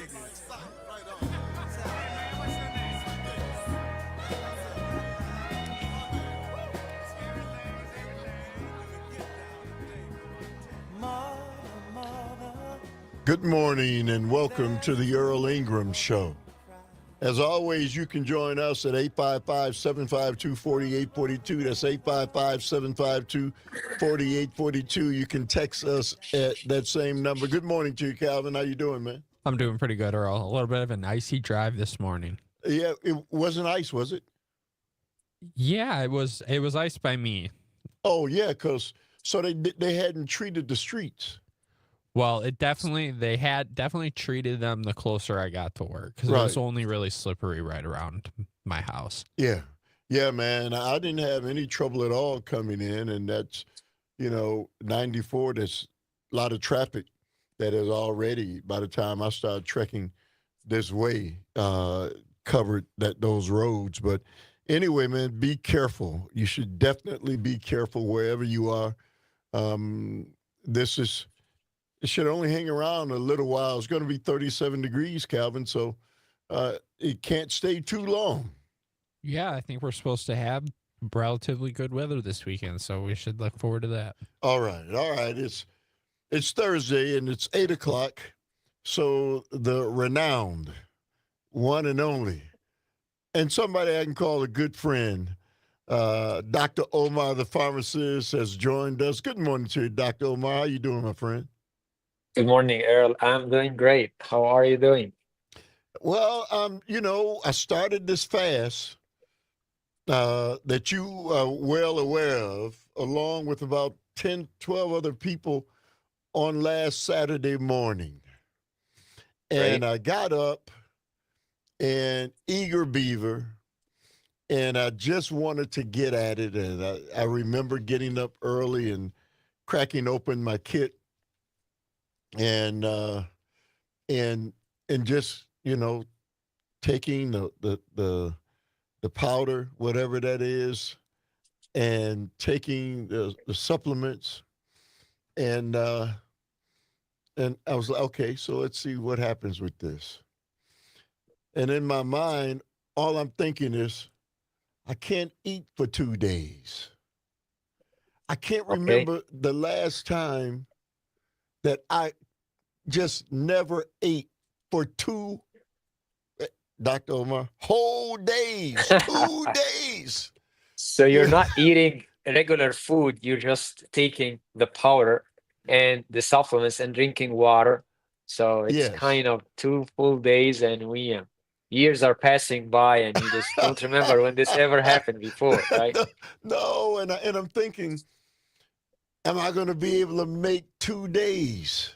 Good morning and welcome to the Earl Ingram Show. As always, you can join us at 855-752-4842. That's 855-752-4842. You can text us at that same number. Good morning to you, Calvin. How you doing, man? I'm doing pretty good, Earl. A little bit of an icy drive this morning. Yeah, it wasn't ice, was it? Yeah, it was iced by me. Oh, yeah, so they hadn't treated the streets. Well, they had definitely treated them the closer I got to work because it was only really slippery right around my house. Yeah, man. I didn't have any trouble at all coming in, and that's, 94. There's a lot of traffic that is already, by the time I started trekking this way, covered those roads. But anyway, man, be careful. You should definitely be careful wherever you are. It should only hang around a little while. It's going to be 37 degrees, Calvin, so it can't stay too long. Yeah, I think we're supposed to have relatively good weather this weekend, so we should look forward to that. All right. It's Thursday, and it's 8 o'clock, so the renowned, one and only, and somebody I can call a good friend, Dr. Omar, the pharmacist, has joined us. Good morning to you, Dr. Omar. How you doing, my friend? Good morning, Earl. I'm doing great. How are you doing? Well, I started this fast that you are well aware of, along with about 10, 12 other people on last Saturday morning. And Great. I got up and eager beaver, and I just wanted to get at it. And I remember getting up early and cracking open my kit and just taking the powder, whatever that is, and taking the supplements, and I was like, okay, so let's see what happens with this. And in my mind, all I'm thinking is, I can't eat for 2 days. I can't Okay. remember the last time that I just never ate for Dr. Omar, whole days, 2 days. So you're not eating regular food, you're just taking the powder and the supplements and drinking water. So it's Yes. kind of 2 full days, and years are passing by, and you just don't remember when this ever happened before, right? No, and I'm thinking, am I going to be able to make 2 days?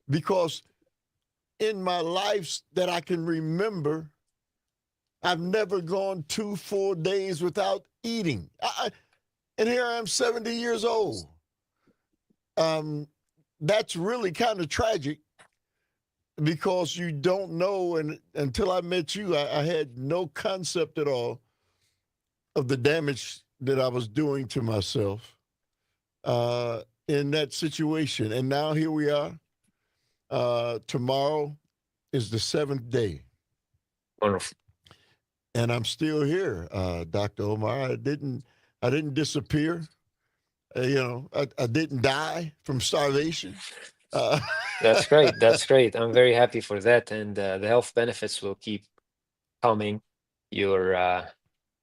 Because in my life that I can remember, I've never gone 2 full days without eating. And here I am, 70 years old. That's really kind of tragic because you don't know, and until I met you, I had no concept at all of the damage that I was doing to myself in that situation. And now here we are. Tomorrow is the 7th day. Wonderful. And I'm still here, Dr. Omar. I didn't disappear. I didn't die from starvation. That's great. That's great. I'm very happy for that. And the health benefits will keep coming. Your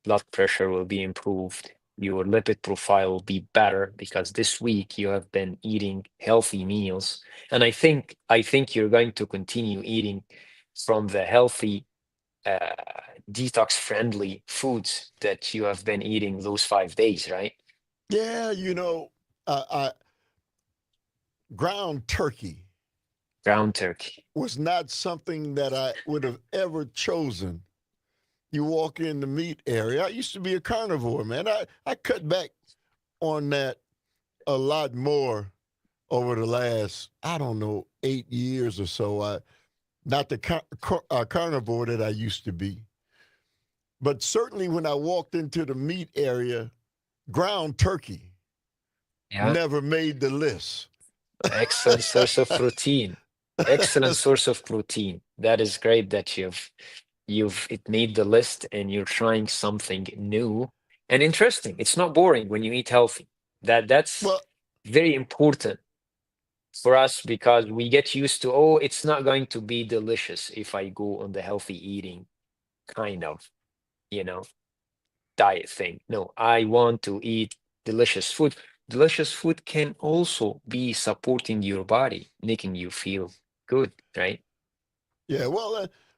blood pressure will be improved. Your lipid profile will be better because this week you have been eating healthy meals. And I think you're going to continue eating from the healthy, detox-friendly foods that you have been eating those 5 days, right? Yeah, ground turkey Ground turkey. was not something that I would have ever chosen. You walk in the meat area. I used to be a carnivore, man. I cut back on that a lot more over the last, 8 years or so. Not the carnivore that I used to be. But certainly when I walked into the meat area, ground turkey Yeah. never made the list. Excellent source of protein. Excellent source of protein. That is great that it made the list and you're trying something new and interesting. It's not boring when you eat healthy. That's Well, very important for us because we get used to, oh, it's not going to be delicious if I go on the healthy eating kind of, you know, diet thing. No, I want to eat delicious food. Delicious food can also be supporting your body, making you feel good, right? yeah. Well,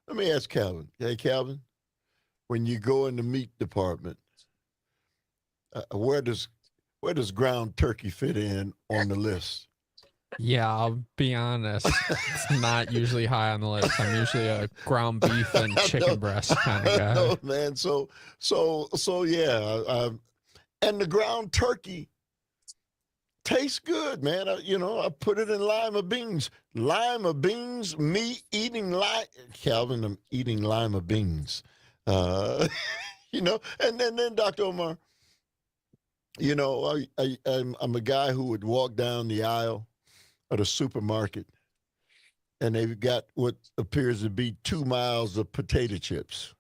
let me ask Calvin. Hey, Calvin, when you go in the meat department, where does ground turkey fit in on the list? Yeah, I'll be honest. It's not usually high on the list. I'm usually a ground beef and chicken breast kind of guy. No, man. So yeah. And the ground turkey tastes good, man. I put it in lima beans. Lima beans, me eating Calvin, I'm eating lima beans. Uh, and then Dr. Omar, I'm a guy who would walk down the aisle at a supermarket and they've got what appears to be 2 miles of potato chips.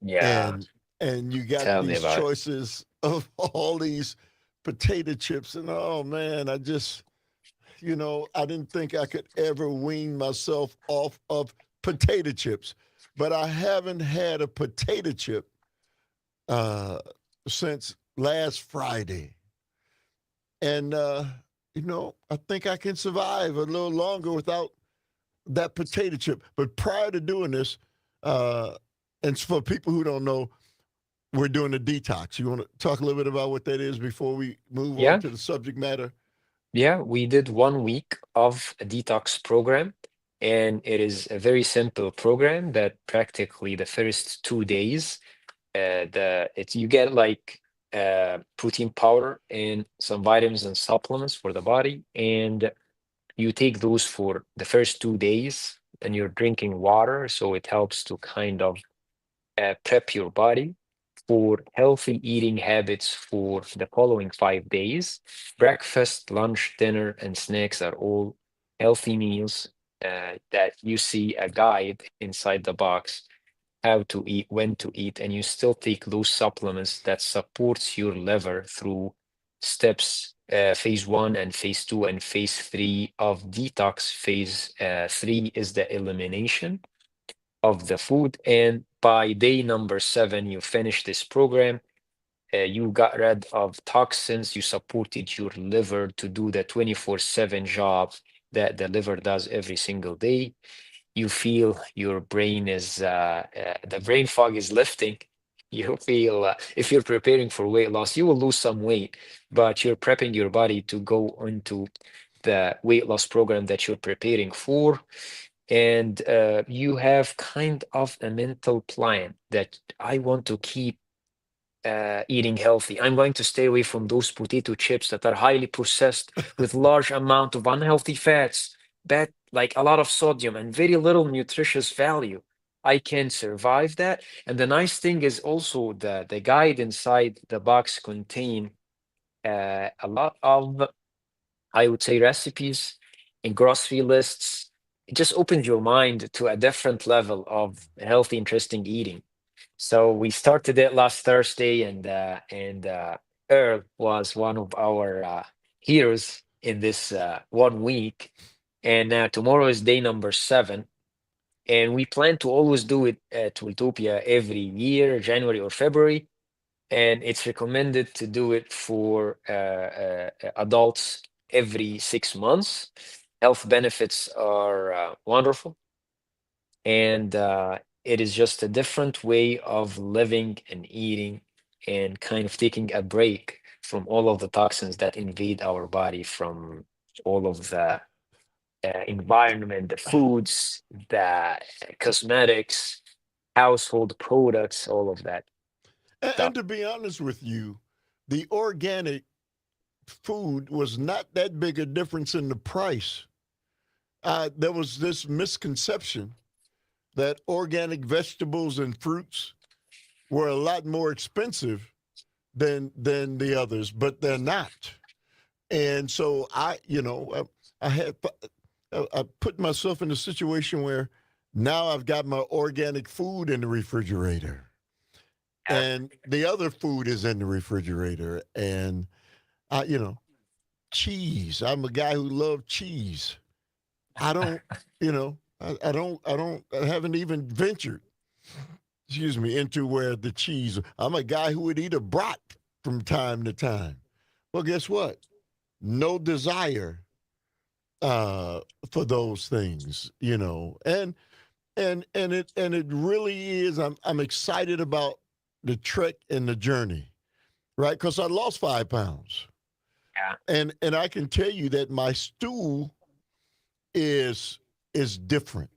Yeah, And you got tell me these about it. choices of all these potato chips. And oh man, I didn't think I could ever wean myself off of potato chips. But I haven't had a potato chip uh, since last Friday. And, I think I can survive a little longer without that potato chip. But prior to doing this, uh, and for people who don't know, we're doing a detox. You want to talk a little bit about what that is before we move on Yeah, to the subject matter? yeah, we did 1 week of a detox program, and it is a very simple program that practically the first 2 days, you get like protein powder and some vitamins and supplements for the body, and you take those for the first 2 days, and you're drinking water, so it helps to kind of prep your body for healthy eating habits for the following 5 days. Breakfast, lunch, dinner, and snacks are all healthy meals that you see a guide inside the box how to eat, when to eat, and you still take those supplements that supports your liver through steps phase 1 and phase 2 and phase 3 of detox. Phase 3 is the elimination of the food. And by day number 7, you finish this program. You got rid of toxins. You supported your liver to do the 24/7 job that the liver does every single day. You feel your brain the brain fog is lifting. You feel if you're preparing for weight loss, you will lose some weight, but you're prepping your body to go into the weight loss program that you're preparing for, and you have kind of a mental plan that I want to keep eating healthy. I'm going to stay away from those potato chips that are highly processed with large amount of unhealthy fats, bad, like a lot of sodium and very little nutritious value. I can survive that. And the nice thing is also the guide inside the box contain a lot of, I would say, recipes and grocery lists. It just opens your mind to a different level of healthy, interesting eating. So we started it last Thursday, and Earl was one of our heroes in this 1 week. And tomorrow is day number 7, and we plan to always do it at Utopia every year, January or February. And it's recommended to do it for adults every 6 months. Health benefits are wonderful, and it is just a different way of living and eating and kind of taking a break from all of the toxins that invade our body from all of the environment, the foods, the cosmetics, household products, all of that And stuff. to be honest with you, the organic food was not that big a difference in the price. There was this misconception that organic vegetables and fruits were a lot more expensive than the others, but they're not. And so I had I put myself in a situation where now I've got my organic food in the refrigerator, and the other food is in the refrigerator, and you know, cheese. I'm a guy who loves cheese. I don't, you know, I haven't even ventured, excuse me, into where the cheese. I'm a guy who would eat a brat from time to time. Well, guess what? No desire for those things, you know, and it really is. I'm excited about the trek and the journey, right? Because I lost 5 pounds, Yeah, and I can tell you that my stool is different,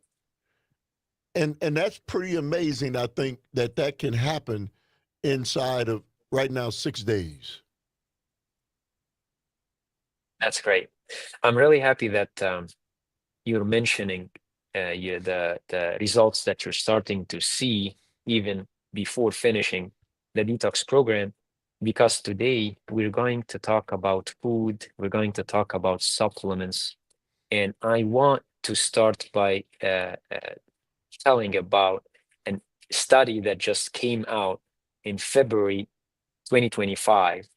and that's pretty amazing. I think that can happen inside of right now 6 days. that's great. I'm really happy that you're mentioning the results that you're starting to see even before finishing the detox program, because today we're going to talk about food, we're going to talk about supplements, and I want to start by telling about a study that just came out in February 2025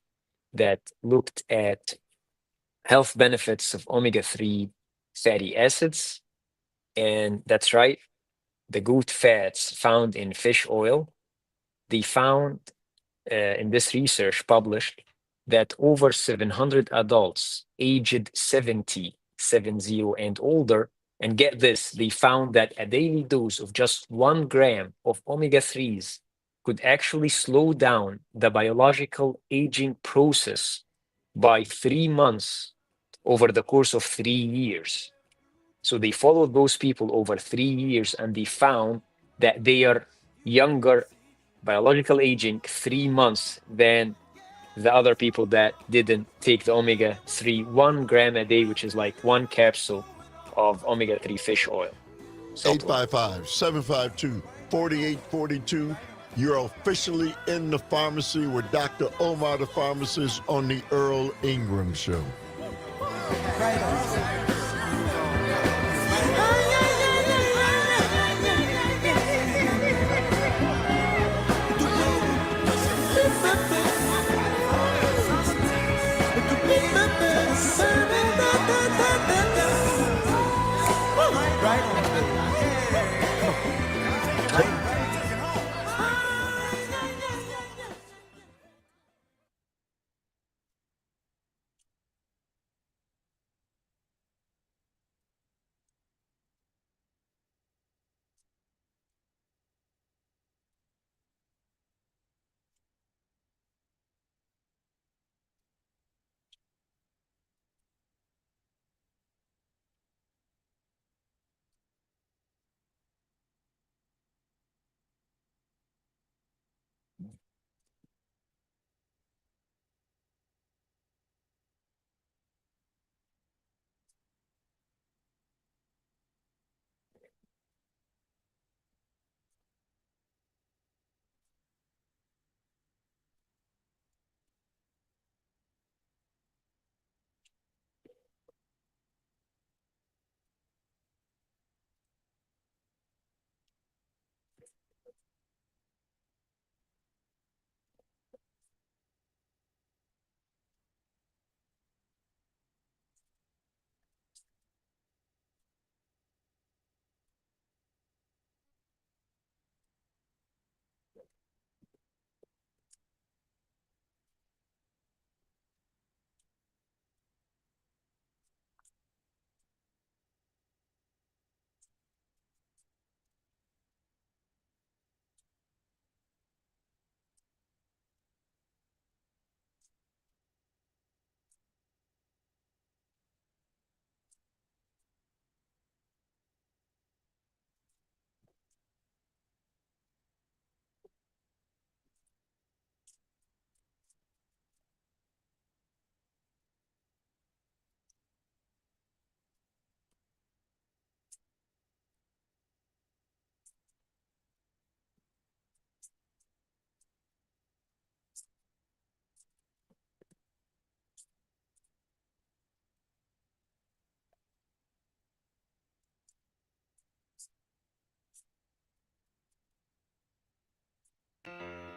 that looked at health benefits of omega-3 fatty acids. And that's right, the good fats found in fish oil. They found in this research published that over 700 adults aged 70 and older, and get this, they found that a daily dose of just 1 gram of omega-3s could actually slow down the biological aging process by 3 months over the course of 3 years. So they followed those people over 3 years, and they found that they are younger, biological aging 3 months than the other people that didn't take the omega-3 1 gram a day, which is like one capsule of omega-3 fish oil supplement. 855-752-4842. You're officially in the pharmacy with Dr. Omar, the pharmacist, on the Earl Ingram Show.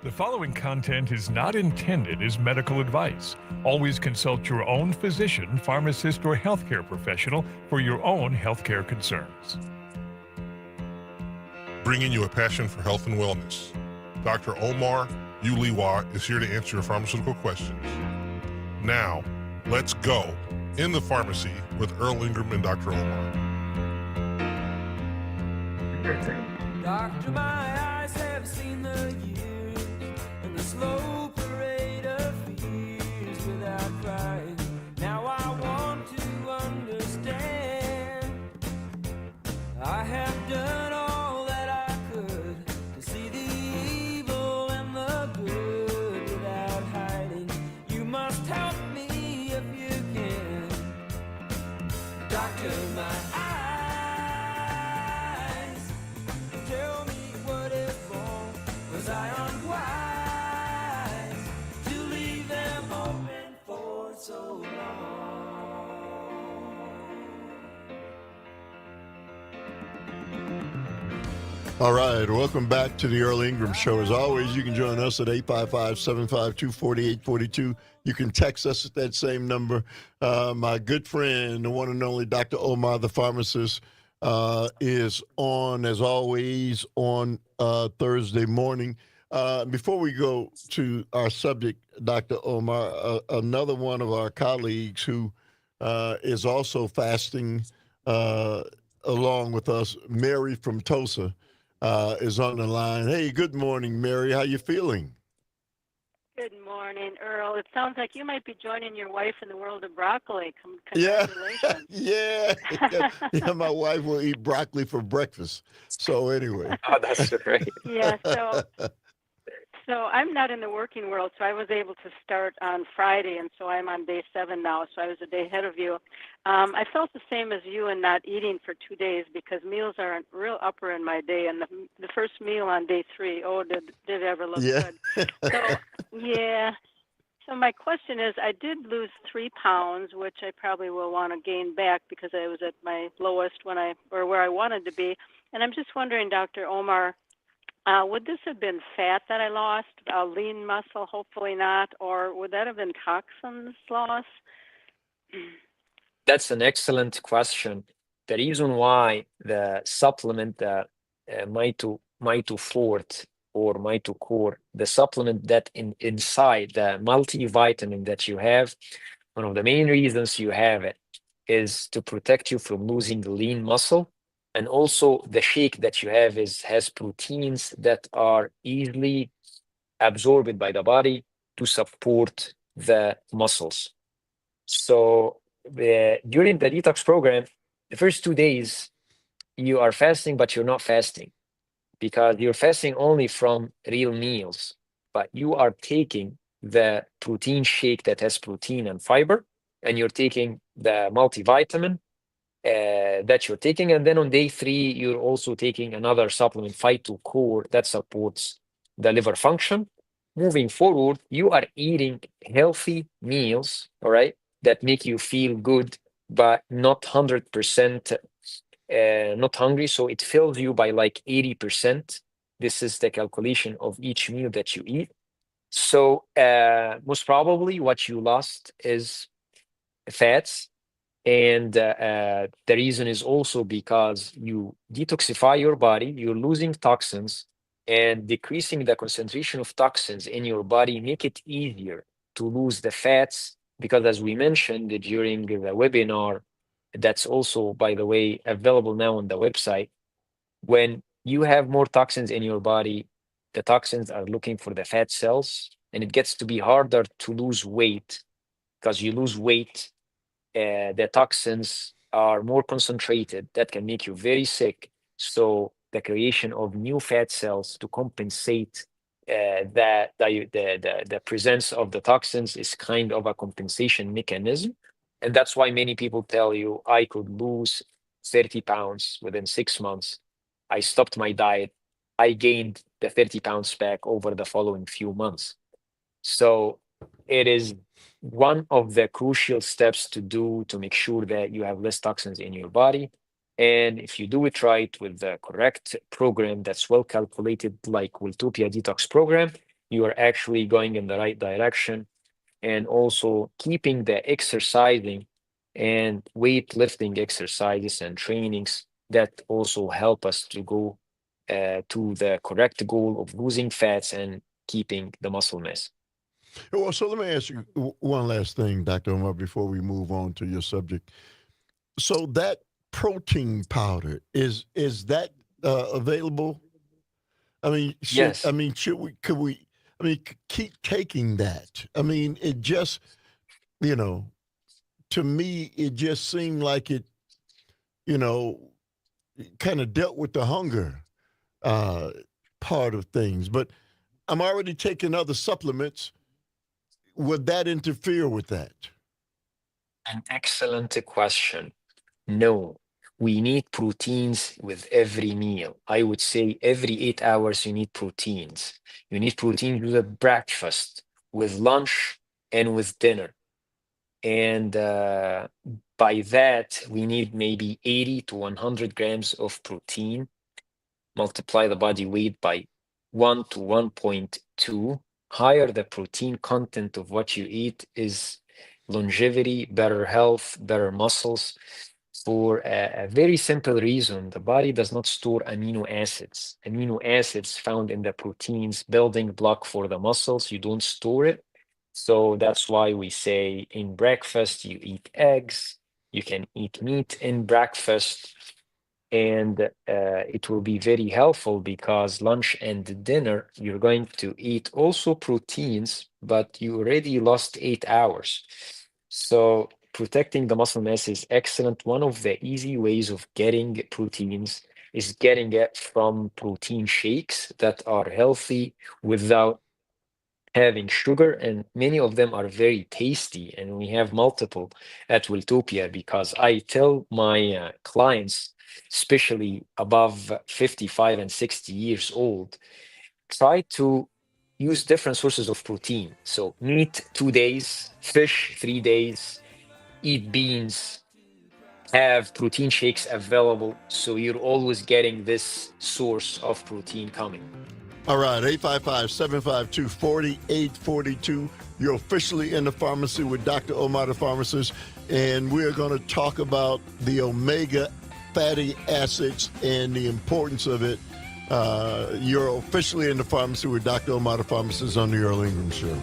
The following content is not intended as medical advice. Always consult your own physician, pharmacist, or healthcare professional for your own healthcare concerns. Bringing you a passion for health and wellness. Dr. Omar Uliwa is here to answer your pharmaceutical questions. Now, let's go in the pharmacy with Earl Ingram and Dr. Omar. Doctor, my eyes have seen the years and the slow parade of fears without crying. Now I want to understand. I have done all that I could to see the evil and the good without hiding. You must help me if you can. Doctor, my eyes tell me what is wrong. Was I unwise to leave them open for so long? All right, welcome back to the Earl Ingram Show. As always, you can join us at 855-752-4842. You can text us at that same number. My good friend, the one and only Dr. Omar, the pharmacist, is on, as always, on Thursday morning. Before we go to our subject, Dr. Omar, another one of our colleagues who is also fasting along with us, Mary from Tulsa, is on the line. Hey, good morning, Mary. How you feeling? Good morning, Earl. It sounds like you might be joining your wife in the world of broccoli. Yeah, Congratulations. yeah. My wife will eat broccoli for breakfast. So anyway. Oh, that's great. Yeah, so I'm not in the working world, so I was able to start on Friday, and so I'm on day 7 now, so I was a day ahead of you. I felt the same as you in not eating for 2 days because meals are a real upper in my day, and the first meal on day 3, oh, did it ever look Yeah. good. So, yeah. So my question is, I did lose 3 pounds, which I probably will want to gain back because I was at my lowest where I wanted to be. And I'm just wondering, Dr. Omar, would this have been fat that I lost, lean muscle? Hopefully not. Or would that have been toxins loss? That's an excellent question. The reason why the supplement, Mito or Mitocore, the supplement that inside the multivitamin that you have, one of the main reasons you have it is to protect you from losing the lean muscle. And also the shake that you have has proteins that are easily absorbed by the body to support the muscles. So during the detox program, the first 2 days, you are fasting, but you're not fasting because you're fasting only from real meals, but you are taking the protein shake that has protein and fiber, and you're taking the multivitamin that you're taking. And then on day 3, you're also taking another supplement, Phytocore, that supports the liver function. Moving forward, you are eating healthy meals, all right, that make you feel good, but not 100% not hungry. So it fills you by like 80%. This is the calculation of each meal that you eat. So most probably what you lost is fats. And the reason is also because you detoxify your body, you're losing toxins, and decreasing the concentration of toxins in your body make it easier to lose the fats. Because as we mentioned during the webinar, that's also, by the way, available now on the website, when you have more toxins in your body, the toxins are looking for the fat cells, and it gets to be harder to lose weight because you lose weight. The toxins are more concentrated. That can make you very sick. So the creation of new fat cells to compensate the presence of the toxins is kind of a compensation mechanism. And that's why many people tell you, I could lose 30 pounds within 6 months. I stopped my diet. I gained the 30 pounds back over the following few months. So it is one of the crucial steps to do to make sure that you have less toxins in your body. And if you do it right with the correct program that's well calculated, like Wiltopia Detox Program, you are actually going in the right direction. And also keeping the exercising and weightlifting exercises and trainings that also help us to go to the correct goal of losing fats and keeping the muscle mass. Well, so let me ask you one last thing, Dr. Omar, before we move on to your subject. So that protein powder is that available? I mean, Yes. should we could we I mean keep taking that? I mean, it just you know to me it just seemed like it you know kind of dealt with the hunger uh, part of things, but I'm already taking other supplements. Would that interfere with that? An excellent question. No, we need proteins with every meal. I would say every 8 hours you need proteins. You need protein with breakfast, with lunch, and with dinner. And by that, we need maybe 80 to 100 grams of protein. Multiply the body weight by 1 to 1.2. Higher the protein content of what you eat is longevity, better health, better muscles. For a very simple reason, the body does not store amino acids. Amino acids found in the proteins, building block for the muscles, you don't store it. So that's why we say in breakfast, you eat eggs, you can eat meat in breakfast, and it will be very helpful because lunch and dinner, you're going to eat also proteins, but you already lost 8 hours. So protecting the muscle mass is excellent. One of the easy ways of getting proteins is getting it from protein shakes that are healthy without having sugar, and many of them are very tasty. And we have multiple at Wiltopia because I tell my clients, especially above 55 and 60 years old, try to use different sources of protein. So meat 2 days, fish 3 days, eat beans, have protein shakes available. So you're always getting this source of protein coming. All right, 855-752-4842. You're officially in the pharmacy with Dr. Omar, the pharmacist, and we're going to talk about the omega fatty acids and the importance of it. You're officially in the pharmacy with Dr. Omar, the pharmacist, on the Earl Ingram Show.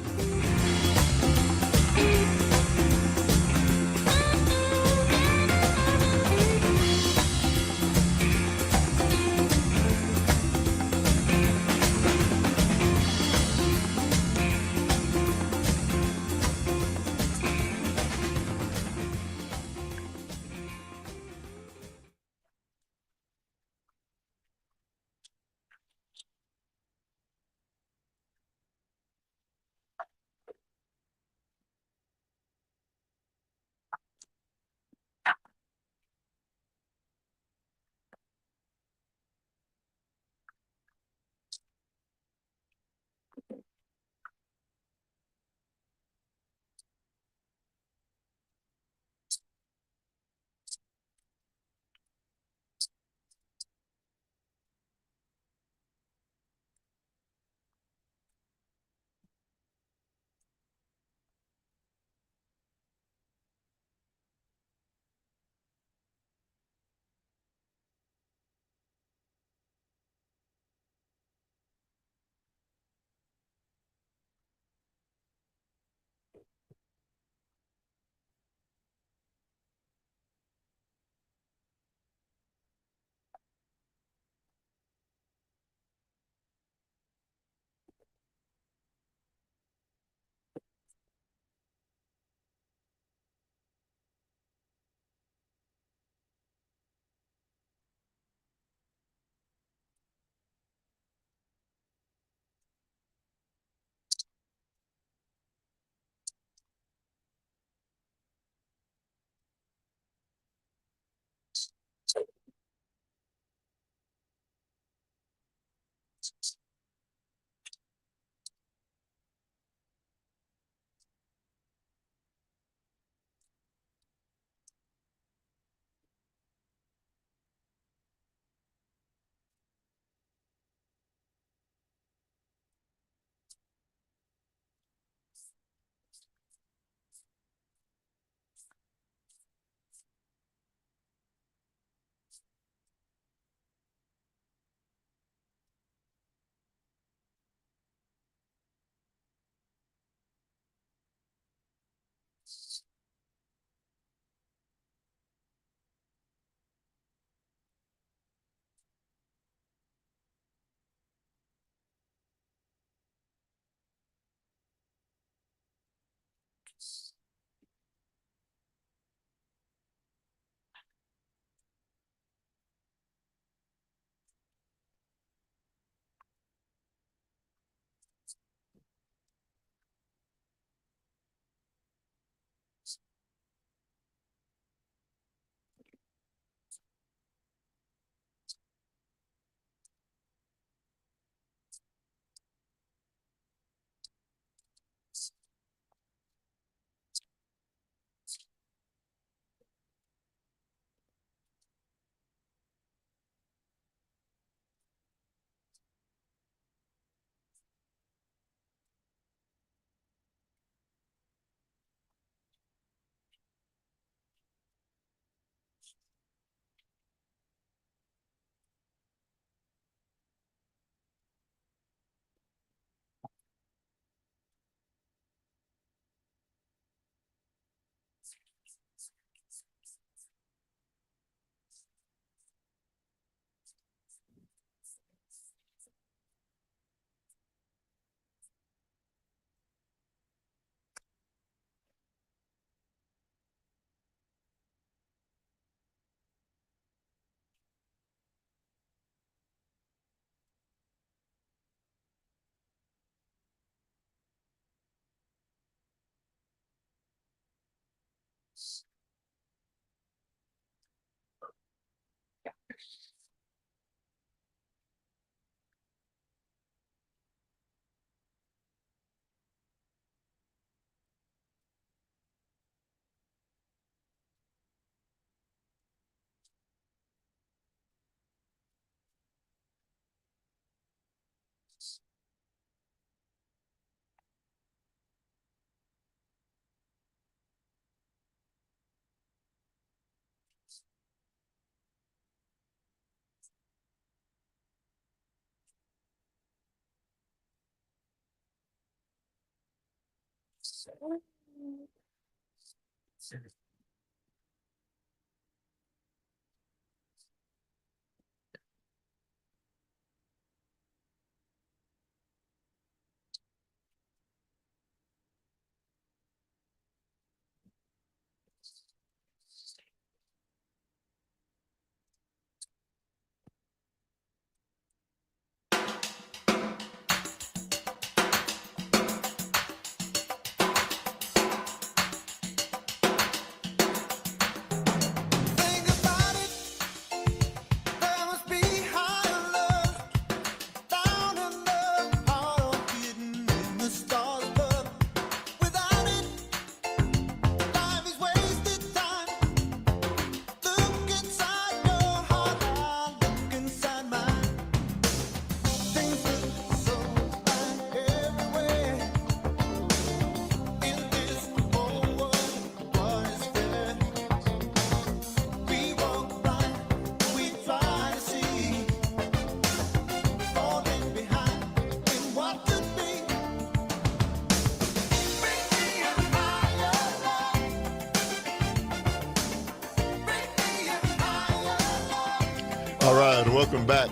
All right, welcome back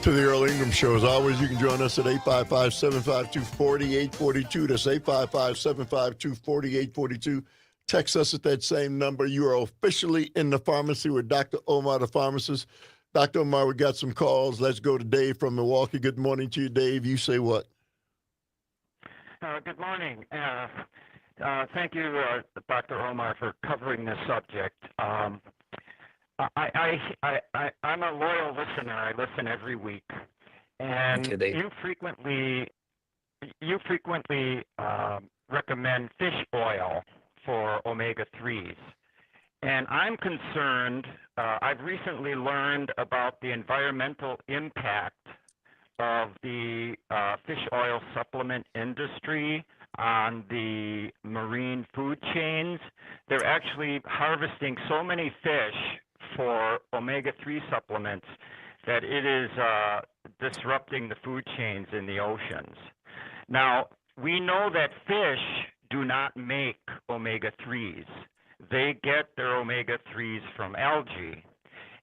to the Earl Ingram Show. As always, you can join us at 855-752-4842. That's 855-752-4842. Text us at that same number. You are officially in the pharmacy with Dr. Omar, the pharmacist. Dr. Omar, we got some calls. Let's go to Dave from Milwaukee. Good morning to you, Dave. You say what? Good morning. Thank you, Dr. Omar, for covering this subject. I'm a loyal listener. I listen every week, and you frequently recommend fish oil for omega-3s, and I'm concerned. I've recently learned about the environmental impact of the fish oil supplement industry on the marine food chains. They're actually harvesting so many fish for omega-3 supplements that it is disrupting the food chains in the oceans. Now, we know that fish do not make omega-3s. They get their omega-3s from algae.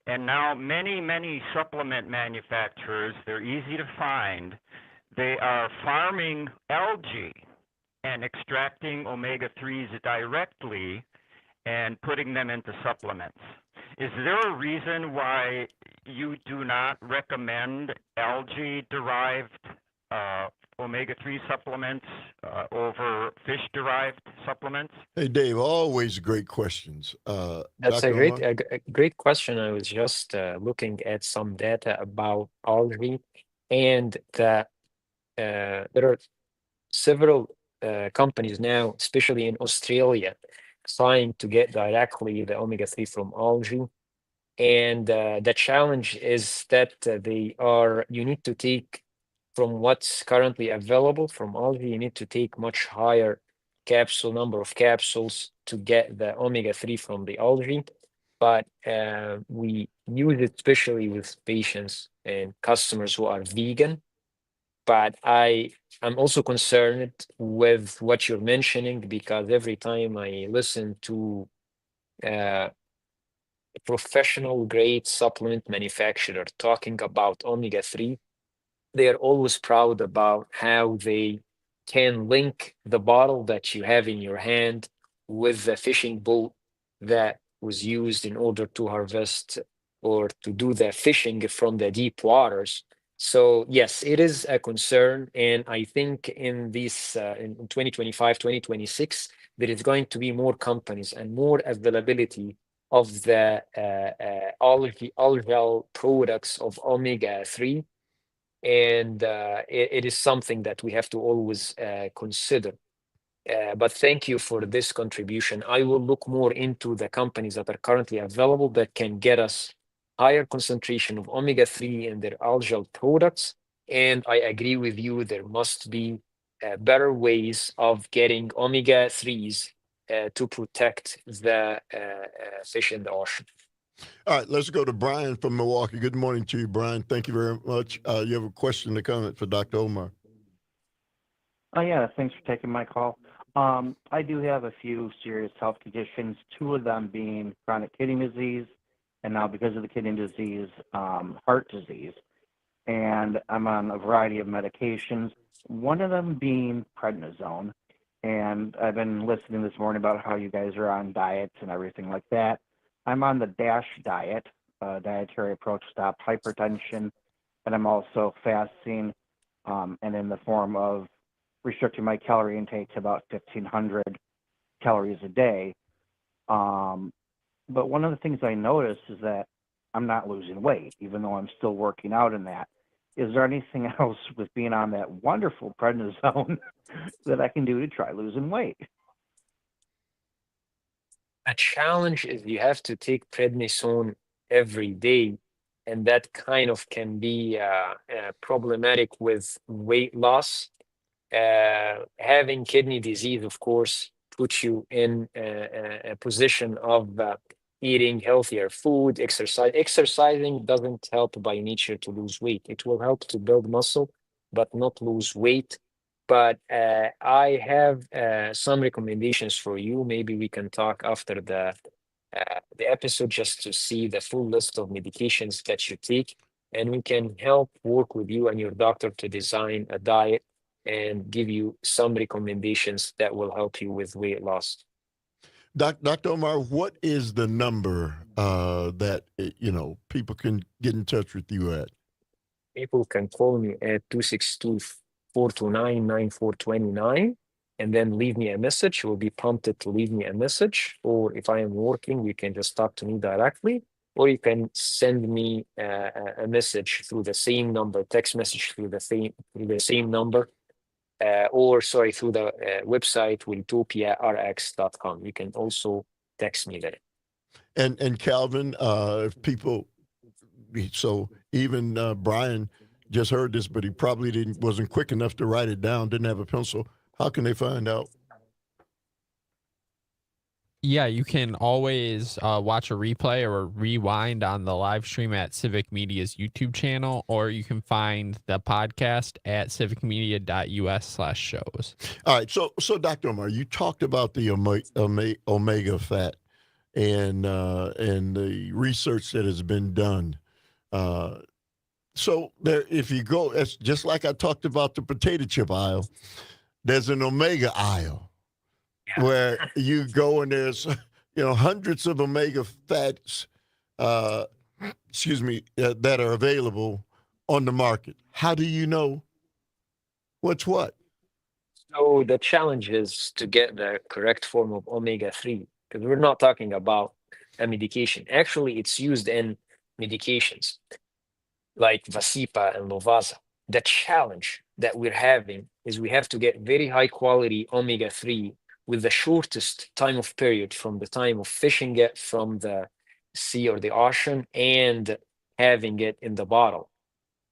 And now many supplement manufacturers, they're easy to find, they are farming algae and extracting omega 3s directly and putting them into supplements. Is there a reason why you do not recommend algae-derived omega-3 supplements over fish-derived supplements? Hey, Dave, always great questions. That's Dr. Omar? a great question. I was just looking at some data about algae, and there are several companies now, especially in Australia, trying to get directly the omega-3 from algae. And the challenge is that you need to take from what's currently available from algae, you need to take much higher number of capsules to get the omega-3 from the algae. But we use it especially with patients and customers who are vegan. But I'm also concerned with what you're mentioning, because every time I listen to a professional grade supplement manufacturer talking about omega-3, they are always proud about how they can link the bottle that you have in your hand with the fishing boat that was used in order to harvest or to do the fishing from the deep waters. So yes, it is a concern, and I think in 2025, 2026, there is going to be more companies and more availability of the algal products of omega-3, and it is something that we have to always consider. But thank you for this contribution. I will look more into the companies that are currently available that can get us higher concentration of omega-3 in their algal products. And I agree with you, there must be better ways of getting omega-3s to protect the fish in the ocean. All right, let's go to Brian from Milwaukee. Good morning to you, Brian. Thank you very much. You have a question or comment for Dr. Omar? Yeah, thanks for taking my call. I do have a few serious health conditions, two of them being chronic kidney disease, and now because of the kidney disease, heart disease. And I'm on a variety of medications, one of them being prednisone. And I've been listening this morning about how you guys are on diets and everything like that. I'm on the DASH diet, dietary approach to stop hypertension, and I'm also fasting, and in the form of restricting my calorie intake to about 1,500 calories a day. But one of the things I noticed is that I'm not losing weight, even though I'm still working out in that. Is there anything else with being on that wonderful prednisone that I can do to try losing weight? A challenge is you have to take prednisone every day, and that kind of can be problematic with weight loss. Having kidney disease, of course, puts you in a position of eating healthier food, Exercising doesn't help by nature to lose weight. It will help to build muscle, but not lose weight. But I have some recommendations for you. Maybe we can talk after the episode just to see the full list of medications that you take, and we can help work with you and your doctor to design a diet and give you some recommendations that will help you with weight loss. Dr. Omar, what is the number that people can get in touch with you at? People can call me at 262-429-9429 and then leave me a message. You will be prompted to leave me a message, or if I am working, you can just talk to me directly, or you can send me a message through the same number, text message through the same number. Through the website, wiltopiarx.com. You can also text me there. And Calvin, if people, so even Brian just heard this, but he probably wasn't quick enough to write it down, didn't have a pencil. How can they find out? Yeah, you can always watch a replay or rewind on the live stream at Civic Media's YouTube channel, or you can find the podcast at civicmedia.us/shows. All right. So Dr. Omar, you talked about the omega fat and the research that has been done. So there, if you go, it's just like I talked about the potato chip aisle. there's an omega aisle where you go and there's hundreds of omega fats, that are available on the market. How do you know what's what? So the challenge is to get the correct form of omega-3, because we're not talking about a medication. Actually, it's used in medications like Vasipa and Lovasa. The challenge that we're having is we have to get very high quality omega-3 with the shortest time of period from the time of fishing it from the sea or the ocean and having it in the bottle.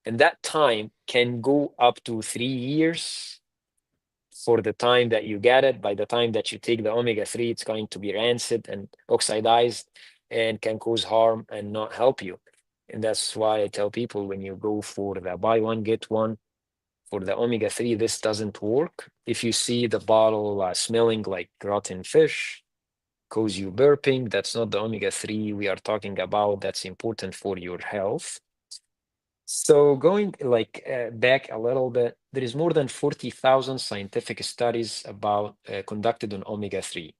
And that time can go up to 3 years for the time that you get it. By the time that you take the omega-3, it's going to be rancid and oxidized and can cause harm and not help you. And that's why I tell people, when you go for the buy one, get one for the omega-3, this doesn't work. If you see the bottle smelling like rotten fish, cause you burping, that's not the omega-3 we are talking about. That's important for your health. So going back a little bit, there is more than 40,000 scientific studies about conducted on omega-3.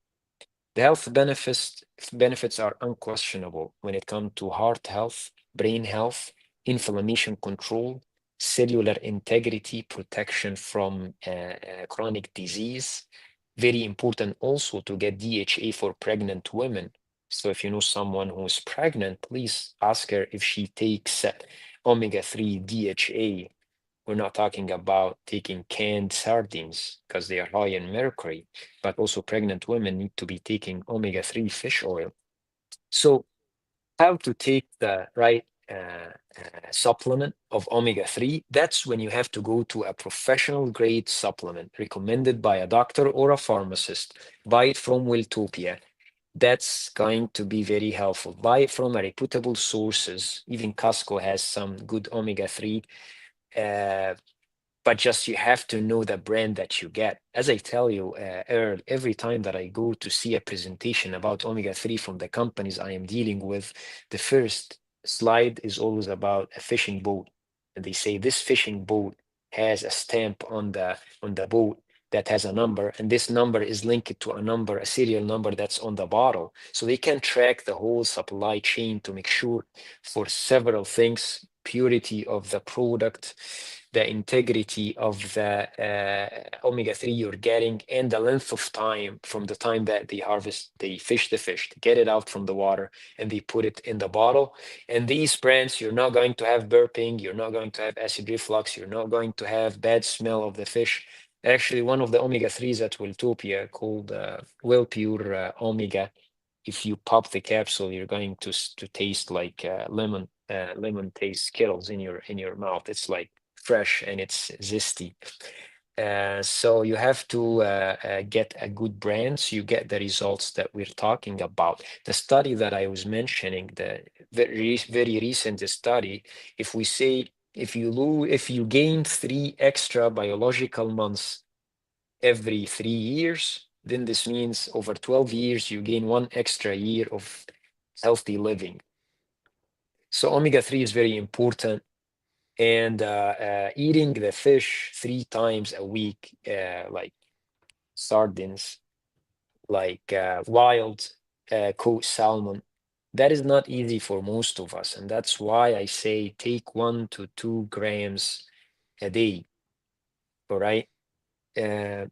The health benefits are unquestionable when it comes to heart health, brain health, inflammation control, cellular integrity, protection from chronic disease. Very important also to get DHA for pregnant women. So if you know someone who's pregnant, please ask her if she takes omega-3 DHA. We're not talking about taking canned sardines because they are high in mercury, but also pregnant women need to be taking omega-3 fish oil. So how to take the right supplement of omega-3? That's when you have to go to a professional grade supplement recommended by a doctor or a pharmacist. Buy it from Welltopia. That's going to be very helpful. Buy it from a reputable sources. Even Costco has some good omega-3, but just you have to know the brand that you get. As I tell you, Earl, every time that I go to see a presentation about omega-3 from the companies I am dealing with, the first slide is always about a fishing boat. And they say this fishing boat has a stamp on the boat that has a number, and this number is linked to a number, a serial number that's on the bottle. So they can track the whole supply chain to make sure for several things: purity of the product, the integrity of the omega-3 you're getting, and the length of time from the time that they harvest, they fish the fish, to get it out from the water, and they put it in the bottle. And these brands, you're not going to have burping, you're not going to have acid reflux, you're not going to have bad smell of the fish. Actually, one of the omega-3s at Welltopia called Well Pure Omega, if you pop the capsule, you're going to taste like lemon taste Skittles in your mouth. It's like fresh and it's zesty. So you have to get a good brand so you get the results that we're talking about. The study that I was mentioning, the very recent study, if we say if you gain 3 extra biological months every 3 years, then this means over 12 years you gain 1 extra year of healthy living. So omega-3 is very important. And eating the fish 3 times a week, like sardines, like wild caught salmon, that is not easy for most of us. And that's why I say take 1 to 2 grams a day. All right. And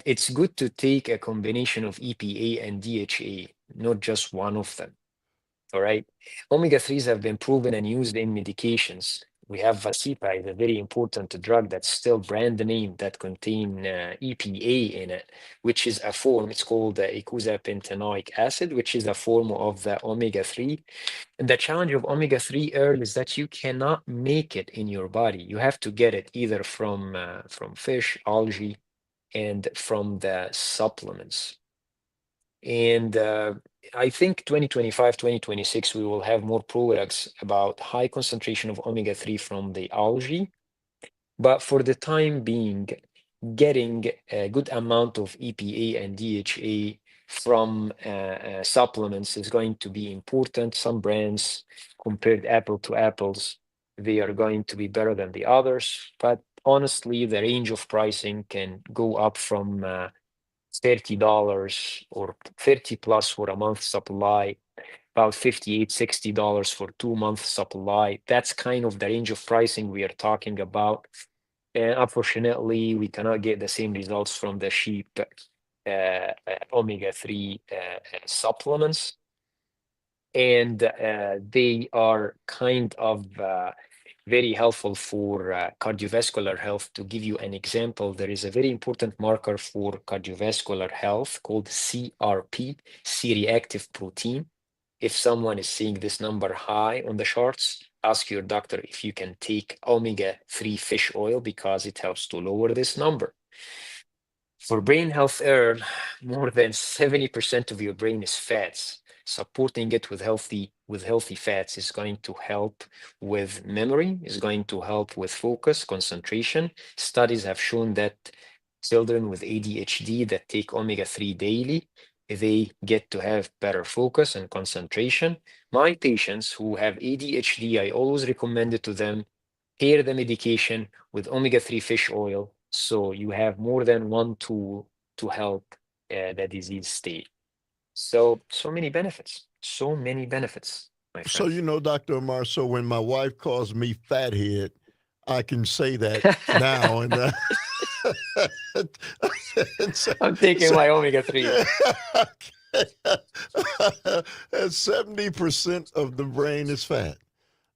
it's good to take a combination of EPA and DHA, not just one of them. All right. Omega-3s have been proven and used in medications. We have Vasipa, is a very important drug that's still brand name that contain EPA in it, which is a form, it's called eicosapentaenoic acid, which is a form of the omega-3. And the challenge of omega-3, Earl, is that you cannot make it in your body. You have to get it either from fish, algae, and from the supplements. And I think 2025, 2026, we will have more products about high concentration of omega-3 from the algae. But for the time being, getting a good amount of EPA and DHA from supplements is going to be important. Some brands, compared apple to apples, they are going to be better than the others. But honestly, the range of pricing can go up from $30 or 30 plus for a month supply, about $58, $60 for 2 month supply. That's kind of the range of pricing we are talking about. And unfortunately, we cannot get the same results from the sheep omega-3 supplements. And they are kind of very helpful for cardiovascular health. To give you an example, there is a very important marker for cardiovascular health called CRP, C-reactive protein. If someone is seeing this number high on the charts, ask your doctor if you can take omega-3 fish oil because it helps to lower this number. For brain health, Earl, more than 70% of your brain is fats. Supporting it with healthy fats is going to help with memory, is going to help with focus, concentration. Studies have shown that children with ADHD that take omega-3 daily, they get to have better focus and concentration. My patients who have ADHD, I always recommend it to them, pair the medication with omega-3 fish oil, so you have more than one tool to help the disease state. So many benefits, my So, friend. Dr. Omar, so when my wife calls me fathead, I can say that now. And I'm taking my omega-3. And 70% of the brain is fat.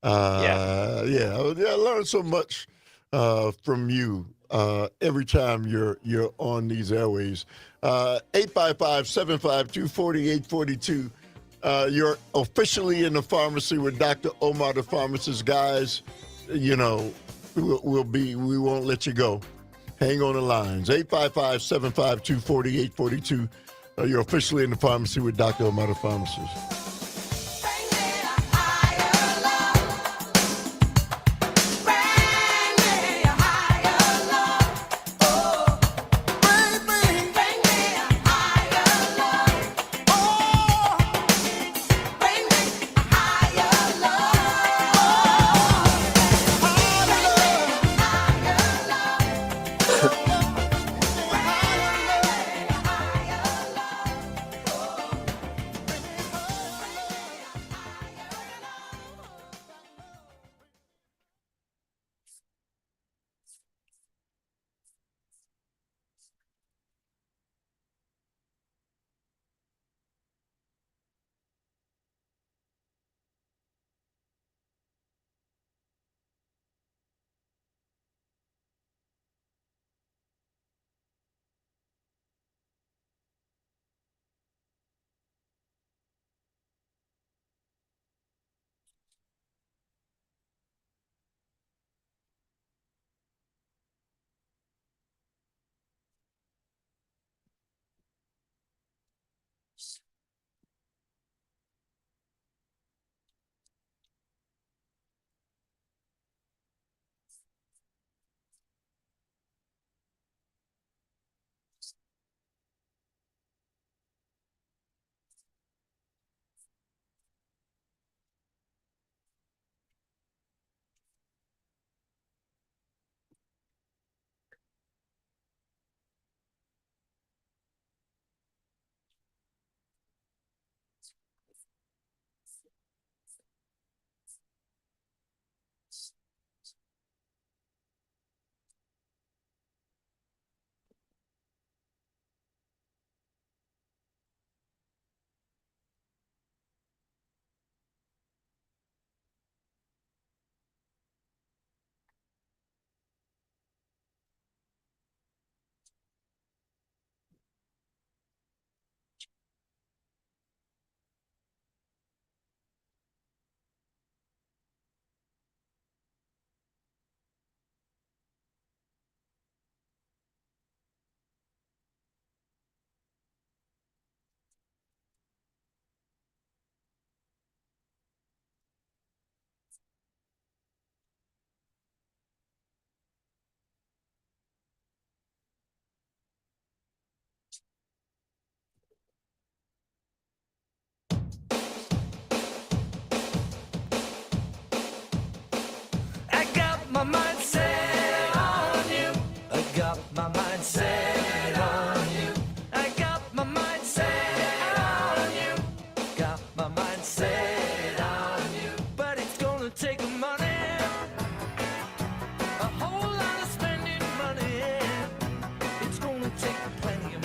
Yeah. I learned so much from you every time you're on these airways. 855-752-4842. You're officially in the pharmacy with Dr. Omar, the pharmacist. Guys, we won't let you go. Hang on the lines. 855-752-4842. You're officially in the pharmacy with Dr. Omar, the pharmacist.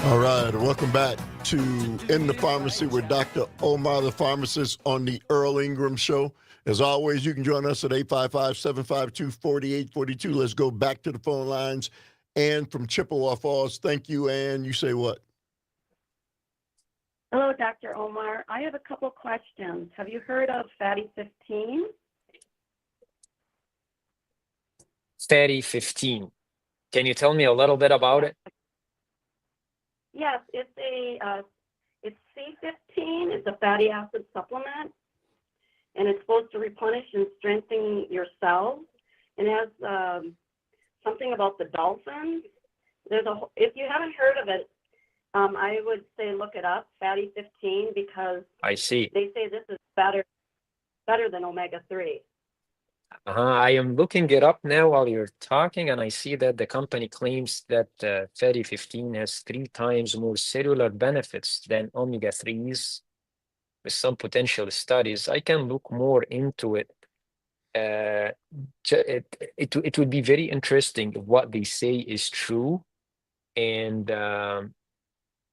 All right, welcome back to In the Pharmacy with Dr. Omar, the pharmacist, on the Earl Ingram Show. As always, you can join us at 855-752-4842. Let's go back to the phone lines. Ann from Chippewa Falls. Thank you, Ann. You say what? Hello, Dr. Omar. I have a couple questions. Have you heard of Fatty 15? Fatty 15. Can you tell me a little bit about it? Yes, it's C15. It's a fatty acid supplement, and it's supposed to replenish and strengthen your cells. And it has something about the dolphins. If you haven't heard of it, I would say look it up, Fatty 15, because I see. they say this is better than omega-3. I am looking it up now while you're talking, and I see that the company claims that Fatty 15 has 3 times more cellular benefits than omega-3s with some potential studies. I can look more into it. It would be very interesting if what they say is true, and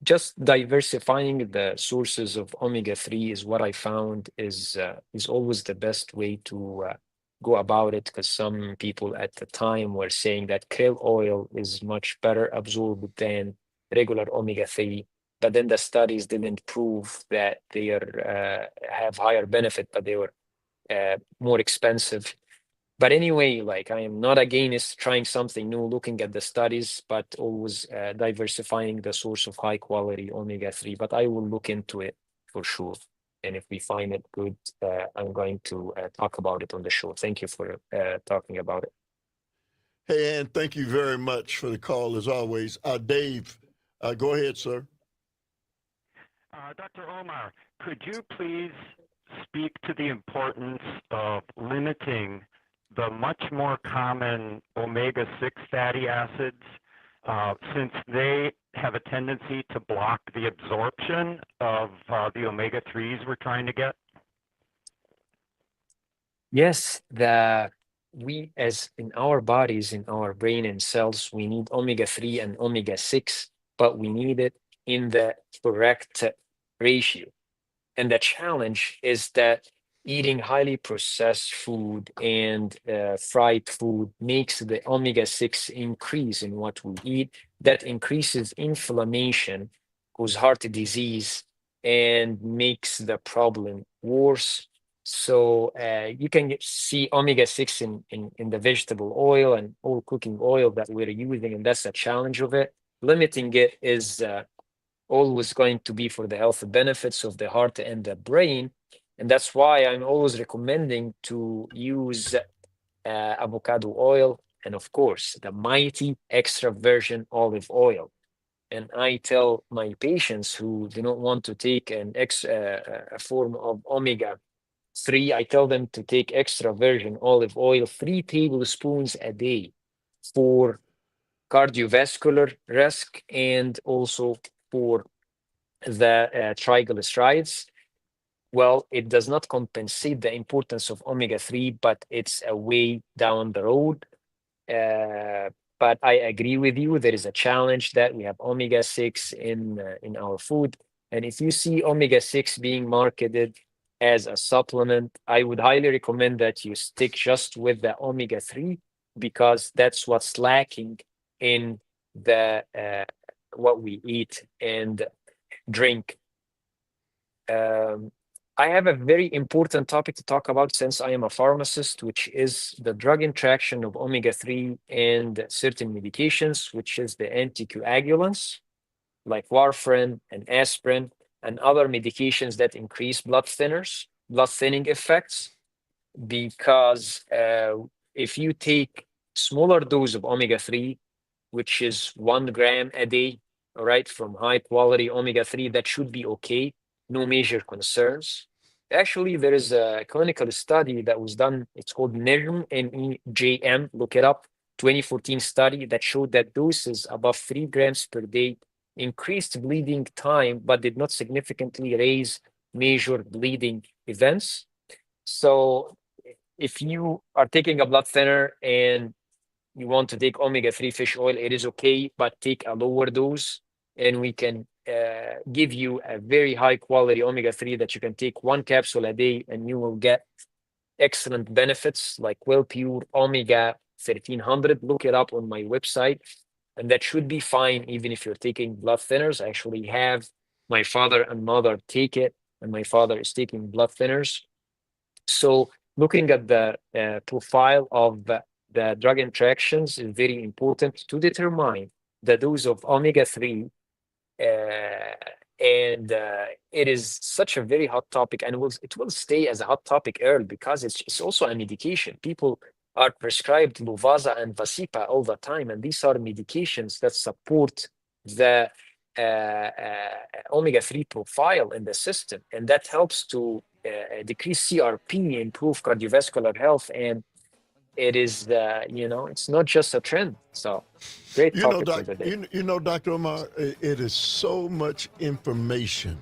just diversifying the sources of omega-3 is what I found is always the best way to go about it, because some people at the time were saying that krill oil is much better absorbed than regular omega-3, but then the studies didn't prove that they have higher benefit, but they were more expensive. But anyway, like, I am not against trying something new, looking at the studies, but always diversifying the source of high quality omega-3. But I will look into it for sure. And if we find it good, I'm going to talk about it on the show. Thank you for talking about it. Hey, Ann, thank you very much for the call, as always. Dave, go ahead, sir. Dr. Omar, could you please speak to the importance of limiting the much more common omega-6 fatty acids, since they have a tendency to block the absorption of the omega-3s we're trying to get? Yes, we, as in our bodies, in our brain and cells, we need omega-3 and omega-6, but we need it in the correct ratio. And the challenge is that eating highly processed food and fried food makes the omega-6 increase in what we eat. That increases inflammation, causes heart disease, and makes the problem worse. So you can see omega-6 in the vegetable oil and all cooking oil that we're using, and that's the challenge of it. Limiting it is always going to be for the health benefits of the heart and the brain. And that's why I'm always recommending to use avocado oil and, of course, the mighty extra virgin olive oil. And I tell my patients who do not want to take a form of omega-3, I tell them to take extra virgin olive oil, 3 tablespoons a day, for cardiovascular risk and also for the triglycerides. Well, it does not compensate the importance of omega-3, but it's a way down the road. But I agree with you. There is a challenge that we have omega-6 in our food. And if you see omega-6 being marketed as a supplement, I would highly recommend that you stick just with the omega-3, because that's what's lacking in the what we eat and drink. I have a very important topic to talk about, since I am a pharmacist, which is the drug interaction of omega-3 and certain medications, which is the anticoagulants like warfarin and aspirin and other medications that increase blood thinning effects. Because if you take smaller dose of omega-3, which is 1 gram a day, all right, from high quality omega-3, that should be okay. No major concerns. Actually, there is a clinical study that was done. It's called NEJM, N-E-J-M. Look it up. 2014 study that showed that doses above 3 grams per day increased bleeding time, but did not significantly raise major bleeding events. So if you are taking a blood thinner and you want to take omega-3 fish oil, it is okay, but take a lower dose. and we can give you a very high quality omega-3 that you can take 1 capsule a day, and you will get excellent benefits like Well Pure Omega 1300. Look it up on my website, and that should be fine even if you're taking blood thinners. I actually have my father and mother take it, and my father is taking blood thinners. So looking at the profile of the drug interactions is very important to determine the dose of omega-3. And it is such a very hot topic, and it will stay as a hot topic, Earl, because it's also a medication. People are prescribed Luvasa and Vasipa all the time, and these are medications that support the omega-3 profile in the system, and that helps to decrease CRP, improve cardiovascular health, and it is it's not just a trend. So great topic for the day. You know, Dr. Omar, it is so much information.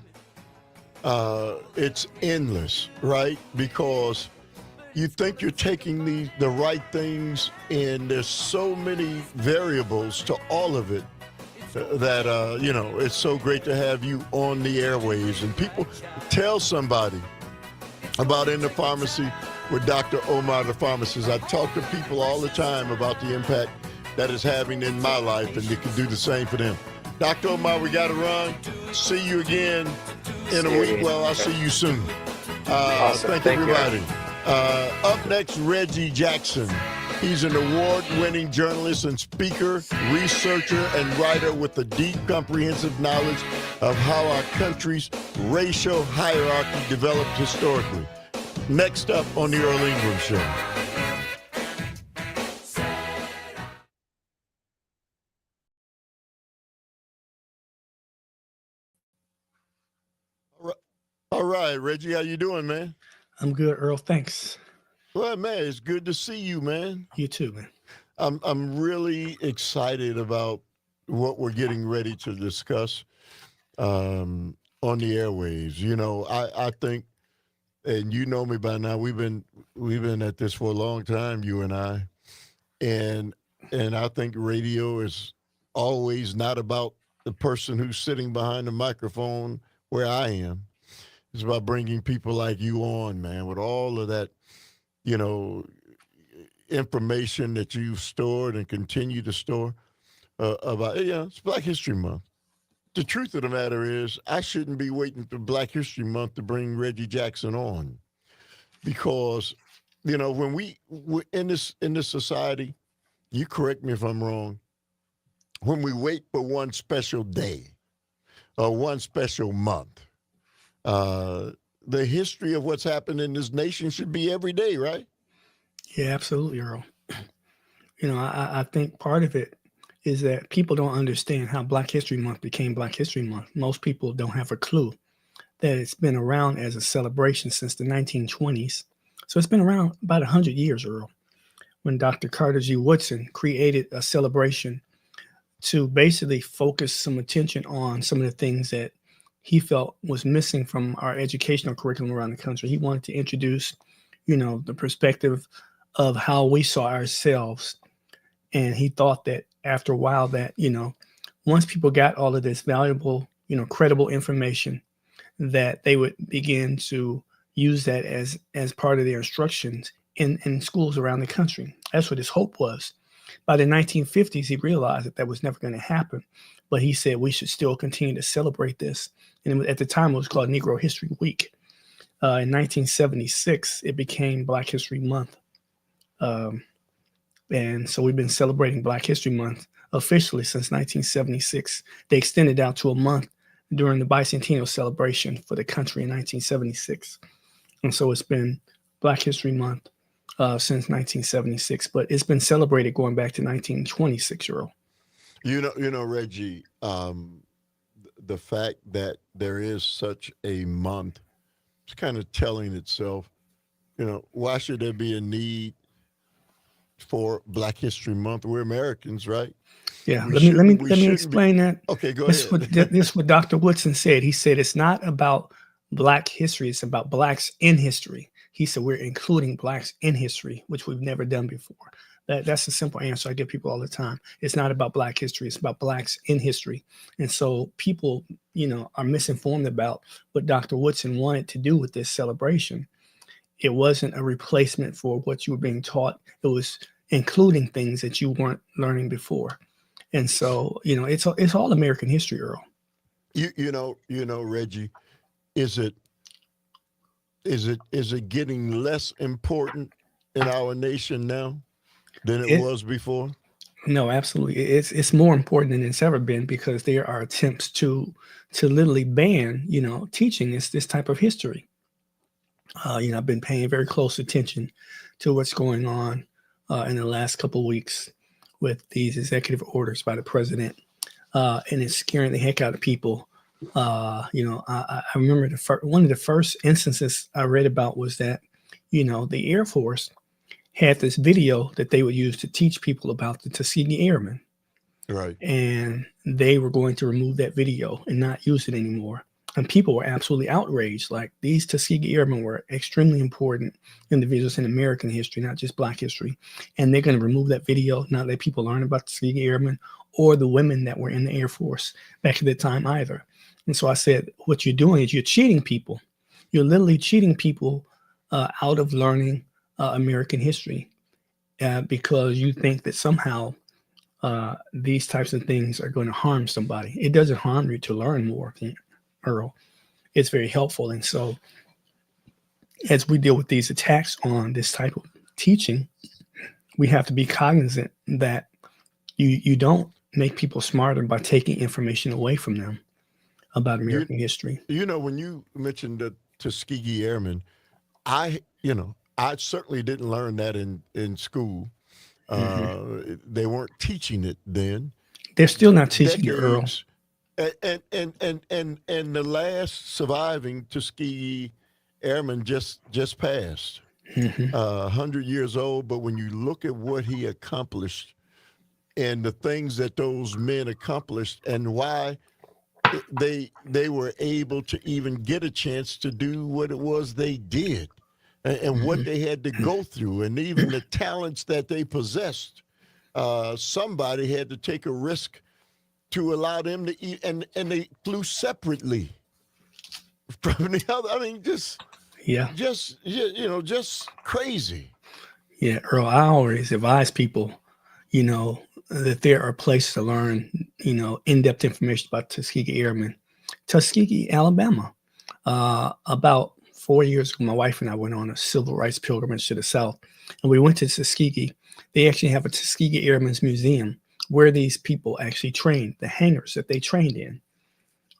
It's endless, right? Because you think you're taking the right things, and there's so many variables to all of it that, it's so great to have you on the airways. And people, tell somebody about In the Pharmacy with Dr. Omar, the pharmacist. I talk to people all the time about the impact that it's having in my life, and you can do the same for them. Dr. Omar, we got to run. See you again in a week. Well, I'll see you soon. Awesome. Thank everybody. Up next, Reggie Jackson. He's an award-winning journalist and speaker, researcher, and writer with a deep, comprehensive knowledge of how our country's racial hierarchy developed historically. Next up on the Earl Ingram Show. All right, Reggie, how you doing, man? I'm good, Earl. Thanks. Well, man, it's good to see you, man. You too, man. I'm really excited about what we're getting ready to discuss on the airwaves. You know, I think, and you know me by now, we've been at this for a long time, you and I, and I think radio is always not about the person who's sitting behind the microphone where I am. It's about bringing people like you on, man, with all of that, information that you've stored and continue to store about, it's Black History Month. The truth of the matter is, I shouldn't be waiting for Black History Month to bring Reggie Jackson on, because, when we're in this society, you correct me if I'm wrong, when we wait for one special day or one special month, the history of what's happened in this nation should be every day, right? Yeah, absolutely, Earl. I think part of it is that people don't understand how Black History Month became Black History Month. Most people don't have a clue that it's been around as a celebration since the 1920s. So it's been around about 100 years, Earl, when Dr. Carter G. Woodson created a celebration to basically focus some attention on some of the things that he felt was missing from our educational curriculum around the country. He wanted to introduce, the perspective of how we saw ourselves. And he thought that after a while that, once people got all of this valuable, credible information, that they would begin to use that as part of their instructions in schools around the country. That's what his hope was. By the 1950s, he realized that was never going to happen. But he said we should still continue to celebrate this. And at the time, it was called Negro History Week. In 1976, it became Black History Month. And so we've been celebrating Black History Month officially since 1976. They extended out to a month during the bicentennial celebration for the country in 1976. And so it's been Black History Month since 1976, but it's been celebrated going back to 1926, Earl. Reggie, the fact that there is such a month, it's kind of telling itself, why should there be a need for Black History Month? We're Americans, right? Yeah, let me explain that. Okay, go ahead. This is what Dr. Woodson said. He said it's not about Black history, it's about Blacks in history. He said we're including Blacks in history, which we've never done before. That's a simple answer I give people all the time. It's not about Black history. It's about Blacks in history. And so people, are misinformed about what Dr. Woodson wanted to do with this celebration. It wasn't a replacement for what you were being taught. It was including things that you weren't learning before. And so, it's all American history, Earl. Reggie, is it getting less important in our nation now than it was before? No, absolutely. It's more important than it's ever been, because there are attempts to literally ban, teaching this type of history. I've been paying very close attention to what's going on in the last couple of weeks with these executive orders by the president, and it's scaring the heck out of people. I remember one of the first instances I read about was that, the Air Force had this video that they would use to teach people about the Tuskegee Airmen. Right. And they were going to remove that video and not use it anymore. And people were absolutely outraged. Like, these Tuskegee Airmen were extremely important individuals in American history, not just Black history. And they're going to remove that video, not let people learn about Tuskegee Airmen or the women that were in the Air Force back at the time either. And so I said, what you're doing is you're cheating people. You're literally cheating people out of learning American history because you think that somehow these types of things are going to harm somebody. It doesn't harm you to learn more, Earl. It's very helpful. And so as we deal with these attacks on this type of teaching, we have to be cognizant that you don't make people smarter by taking information away from them about American history. When you mentioned the Tuskegee Airmen, I certainly didn't learn that in school. They weren't teaching it then. They're still not teaching it, Earl. And the last surviving Tuskegee Airman just passed, 100 years old. But when you look at what he accomplished and the things that those men accomplished and why they were able to even get a chance to do what it was they did, and what they had to go through, and even the talents that they possessed, somebody had to take a risk to allow them to eat, and they flew separately from the other. I mean, just crazy. Yeah, Earl, I always advise people, that there are places to learn, in-depth information about Tuskegee Airmen. Tuskegee, Alabama. About 4 years ago, my wife and I went on a civil rights pilgrimage to the South, and we went to Tuskegee. They actually have a Tuskegee Airmen's Museum where these people actually trained, the hangars that they trained in.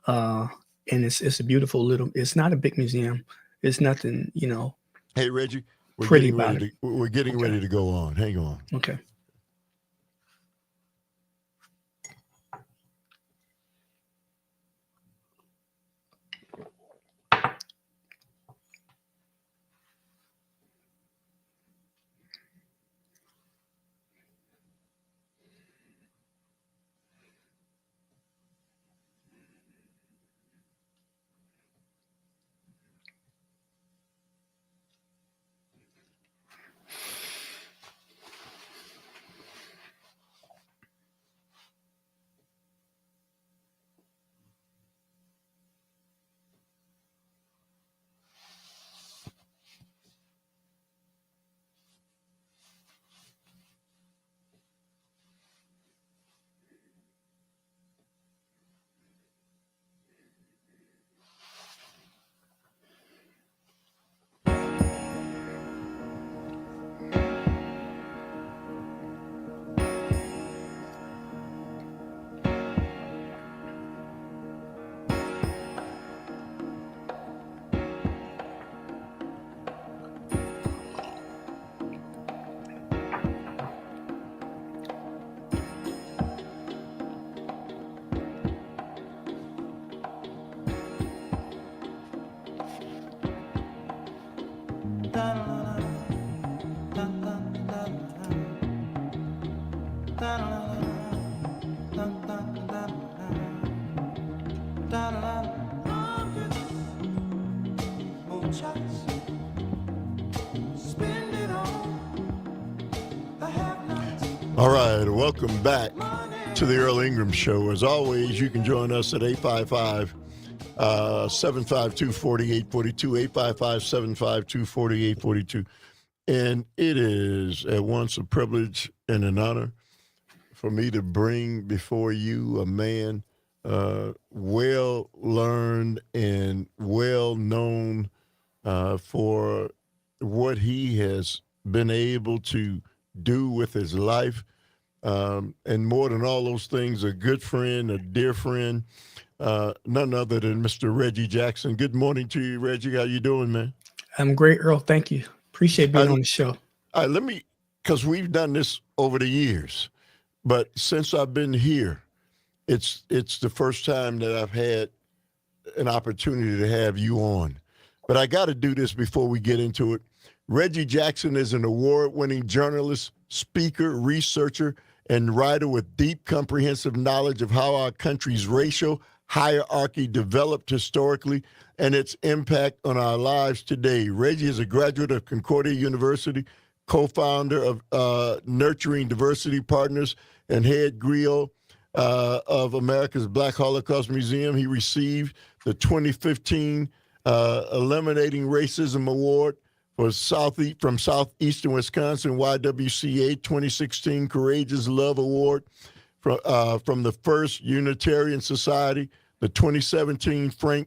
And it's a beautiful it's not a big museum. It's nothing, Hey, Reggie, we're pretty getting about ready we're getting ready to go on. Hang on. Okay. All right, welcome back to the Earl Ingram Show. As always, you can join us at 855-752-4842, 855-752-4842. And it is at once a privilege and an honor for me to bring before you a man well-learned and well-known for what he has been able to do with his life. And more than all those things, a good friend, a dear friend, none other than Mr. Reggie Jackson. Good morning to you, Reggie. How you doing, man? I'm great, Earl. Thank you. Appreciate being on the show. All right, because we've done this over the years, but since I've been here, it's the first time that I've had an opportunity to have you on. But I got to do this before we get into it. Reggie Jackson is an award-winning journalist, speaker, researcher, and writer with deep, comprehensive knowledge of how our country's racial hierarchy developed historically and its impact on our lives today. Reggie is a graduate of Concordia University, co-founder of Nurturing Diversity Partners, and head griot of America's Black Holocaust Museum. He received the 2015 Eliminating Racism Award from Southeastern Wisconsin, YWCA, 2016 Courageous Love Award from the First Unitarian Society, the 2017 Frank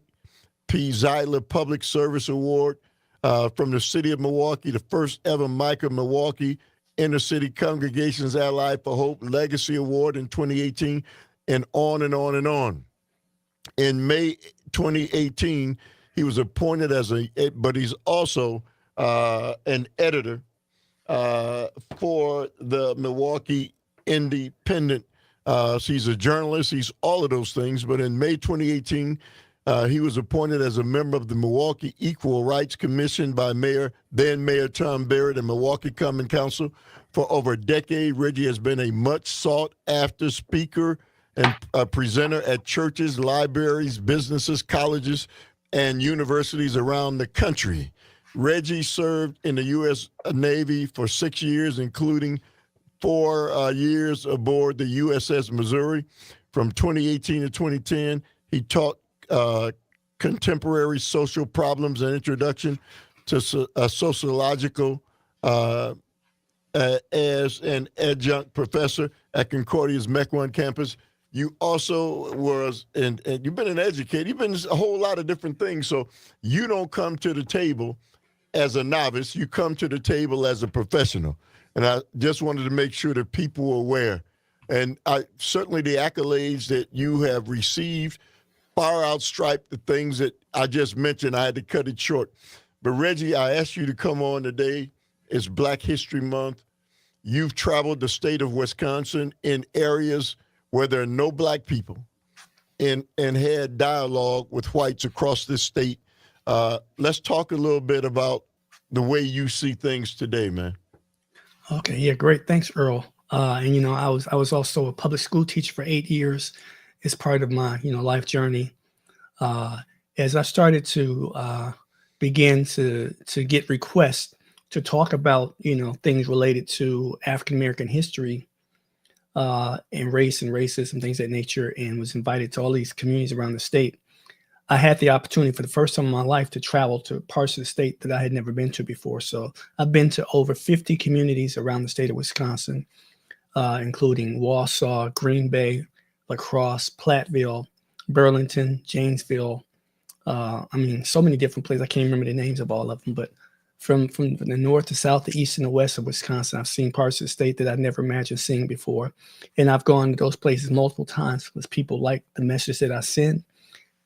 P. Zeidler Public Service Award from the City of Milwaukee, the first ever Micah Milwaukee Inner City Congregations Allied for Hope Legacy Award in 2018, and on and on and on. In May 2018, he was appointed but he's also an editor for the Milwaukee Independent. So he's a journalist. He's all of those things. But in May 2018, he was appointed as a member of the Milwaukee Equal Rights Commission by then Mayor Tom Barrett and Milwaukee Common Council. For over a decade, Reggie has been a much sought-after speaker and presenter at churches, libraries, businesses, colleges, and universities around the country. Reggie served in the U.S. Navy for 6 years, including 4 years aboard the USS Missouri. From 2018 to 2010, he taught contemporary social problems and introduction to sociological as an adjunct professor at Concordia's Mequon campus. You also and you've been an educator. You've been a whole lot of different things. So you don't come to the table as a novice. You come to the table as a professional. And I just wanted to make sure that people were aware. And certainly the accolades that you have received far outstripe the things that I just mentioned. I had to cut it short. But Reggie, I asked you to come on today. It's Black History Month. You've traveled the state of Wisconsin in areas where there are no black people and had dialogue with whites across this state. Let's talk a little bit about the way you see things today, man. Okay, yeah, great. Thanks, Earl. And I was also a public school teacher for 8 years as part of my life journey. As I started to begin to get requests to talk about things related to African American history and race and racism, things of that nature, and was invited to all these communities around the state, I had the opportunity for the first time in my life to travel to parts of the state that I had never been to before. So I've been to over 50 communities around the state of Wisconsin, including Wausau, Green Bay, La Crosse, Platteville, Burlington, Janesville. So many different places. I can't remember the names of all of them, but from the north to south, the east and the west of Wisconsin, I've seen parts of the state that I never imagined seeing before. And I've gone to those places multiple times because people like the message that I send,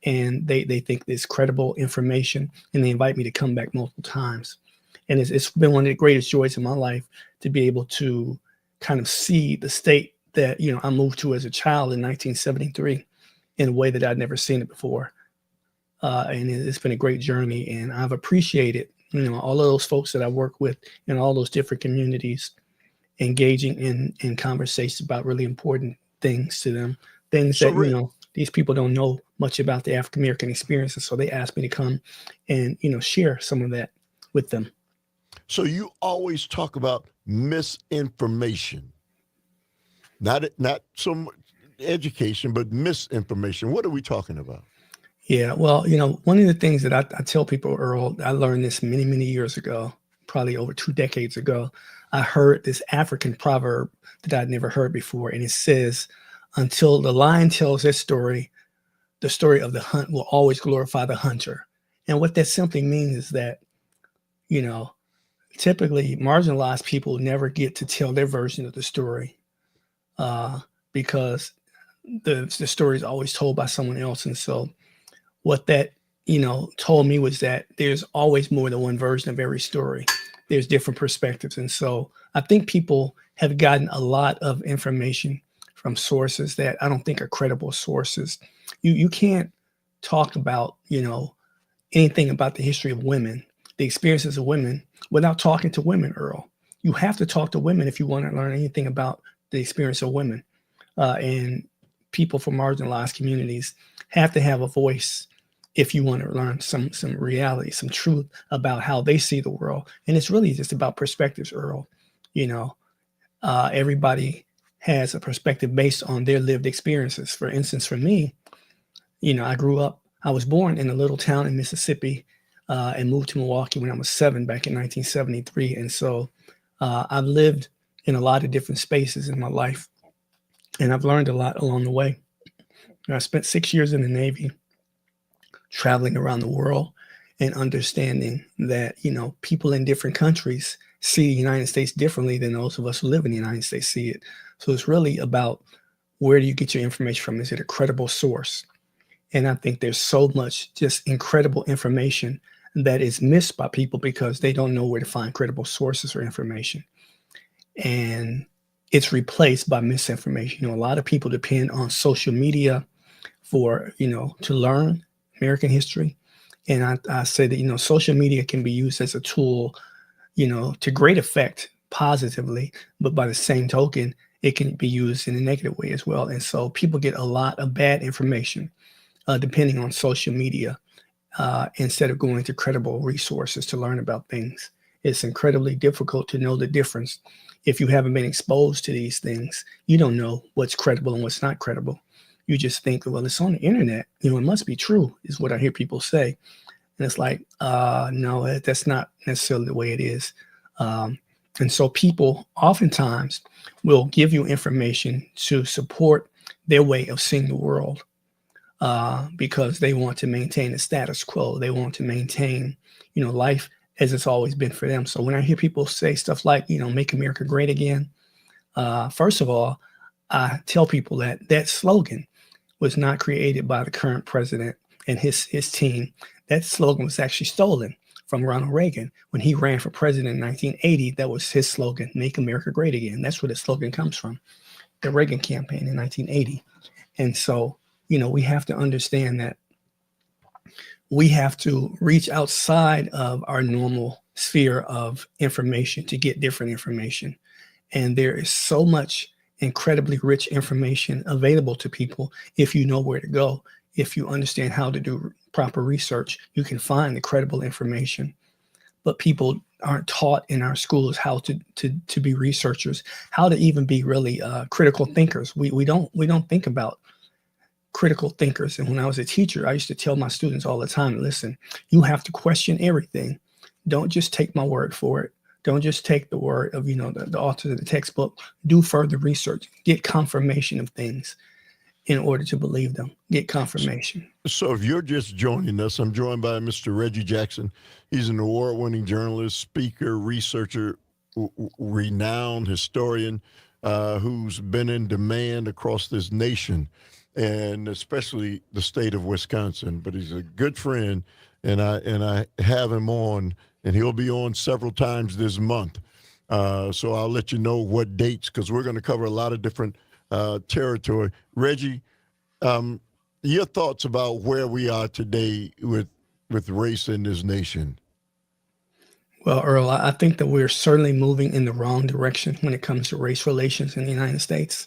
and they think it's credible information, and they invite me to come back multiple times. And it's been one of the greatest joys in my life to be able to kind of see the state that I moved to as a child in 1973 in a way that I'd never seen it before. And it's been a great journey, and I've appreciated all of those folks that I work with in all those different communities, engaging in conversations about really important things to them, things that these people don't know much about the African American experience, and so they asked me to come and share some of that with them. So you always talk about misinformation. Not so much education, but misinformation. What are we talking about? Yeah, well, one of the things that I tell people, Earl, I learned this many, many years ago, probably over 2 decades ago. I heard this African proverb that I'd never heard before, and it says, "Until the lion tells its story, the story of the hunt will always glorify the hunter." And what that simply means is that, you know, typically marginalized people never get to tell their version of the story because the story is always told by someone else. And so what that, told me was that there's always more than one version of every story. There's different perspectives. And so I think people have gotten a lot of information from sources that I don't think are credible sources. You can't talk about, anything about the history of women, the experiences of women, without talking to women, Earl. You have to talk to women if you want to learn anything about the experience of women. And people from marginalized communities have to have a voice if you want to learn some reality, some truth about how they see the world. And it's really just about perspectives, Earl. Everybody has a perspective based on their lived experiences. For instance, for me, I was born in a little town in Mississippi and moved to Milwaukee when I was 7 back in 1973. And so I've lived in a lot of different spaces in my life, and I've learned a lot along the way. I spent 6 years in the Navy, traveling around the world and understanding that, people in different countries see the United States differently than those of us who live in the United States see it. So it's really about, where do you get your information from? Is it a credible source? And I think there's so much just incredible information that is missed by people because they don't know where to find credible sources for information. And it's replaced by misinformation. A lot of people depend on social media for, to learn American history. And I say that, social media can be used as a tool, to great effect positively, but by the same token, it can be used in a negative way as well. And so people get a lot of bad information depending on social media instead of going to credible resources to learn about things. It's incredibly difficult to know the difference. If you haven't been exposed to these things, you don't know what's credible and what's not credible. You just think, well, it's on the internet, it must be true, is what I hear people say. And it's like, no, that's not necessarily the way it is. And so people oftentimes will give you information to support their way of seeing the world because they want to maintain the status quo. They want to maintain, life as it's always been for them. So when I hear people say stuff like, make America great again, first of all, I tell people that slogan was not created by the current president and his team. That slogan was actually stolen from Ronald Reagan. When he ran for president in 1980, that was his slogan, make America great again. That's where the slogan comes from, the Reagan campaign in 1980. And so, we have to understand that we have to reach outside of our normal sphere of information to get different information. And there is so much incredibly rich information available to people if you know where to go. If you understand how to do proper research, you can find the credible information. But people aren't taught in our schools how to be researchers, how to even be really critical thinkers. We don't think about critical thinkers. And when I was a teacher, I used to tell my students all the time, listen, you have to question everything. Don't just take my word for it. Don't just take the word of, the author of the textbook. Do further research. Get confirmation of things in order to believe them. Get confirmation. So if you're just joining us, I'm joined by Mr. Reggie Jackson. He's an award-winning journalist, speaker, researcher, renowned historian who's been in demand across this nation, and especially the state of Wisconsin. But he's a good friend, and I have him on, and he'll be on several times this month. So I'll let you know what dates, because we're going to cover a lot of different territory. Reggie, your thoughts about where we are today with race in this nation? Well, Earl, I think that we're certainly moving in the wrong direction when it comes to race relations in the United States.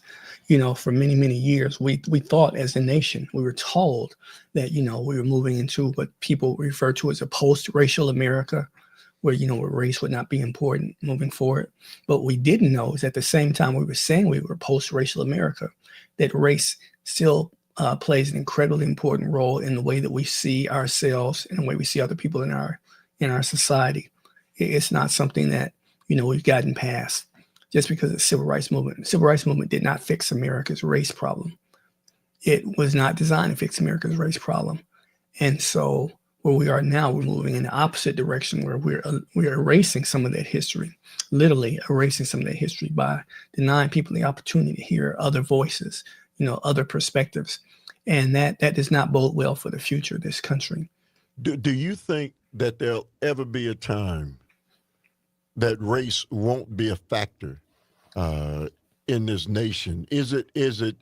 For many, many years, we thought as a nation, we were told that, we were moving into what people refer to as a post-racial America, where, where race would not be important moving forward. But what we didn't know is at the same time we were saying we were post-racial America, that race still plays an incredibly important role in the way that we see ourselves and the way we see other people in our society. It's not something that, we've gotten past just because of the civil rights movement. The civil rights movement did not fix America's race problem. It was not designed to fix America's race problem. And so where we are now, we're moving in the opposite direction where we're erasing some of that history, literally erasing some of that history by denying people the opportunity to hear other voices, other perspectives. And that does not bode well for the future of this country. Do you think that there'll ever be a time that race won't be a factor in this nation? Is it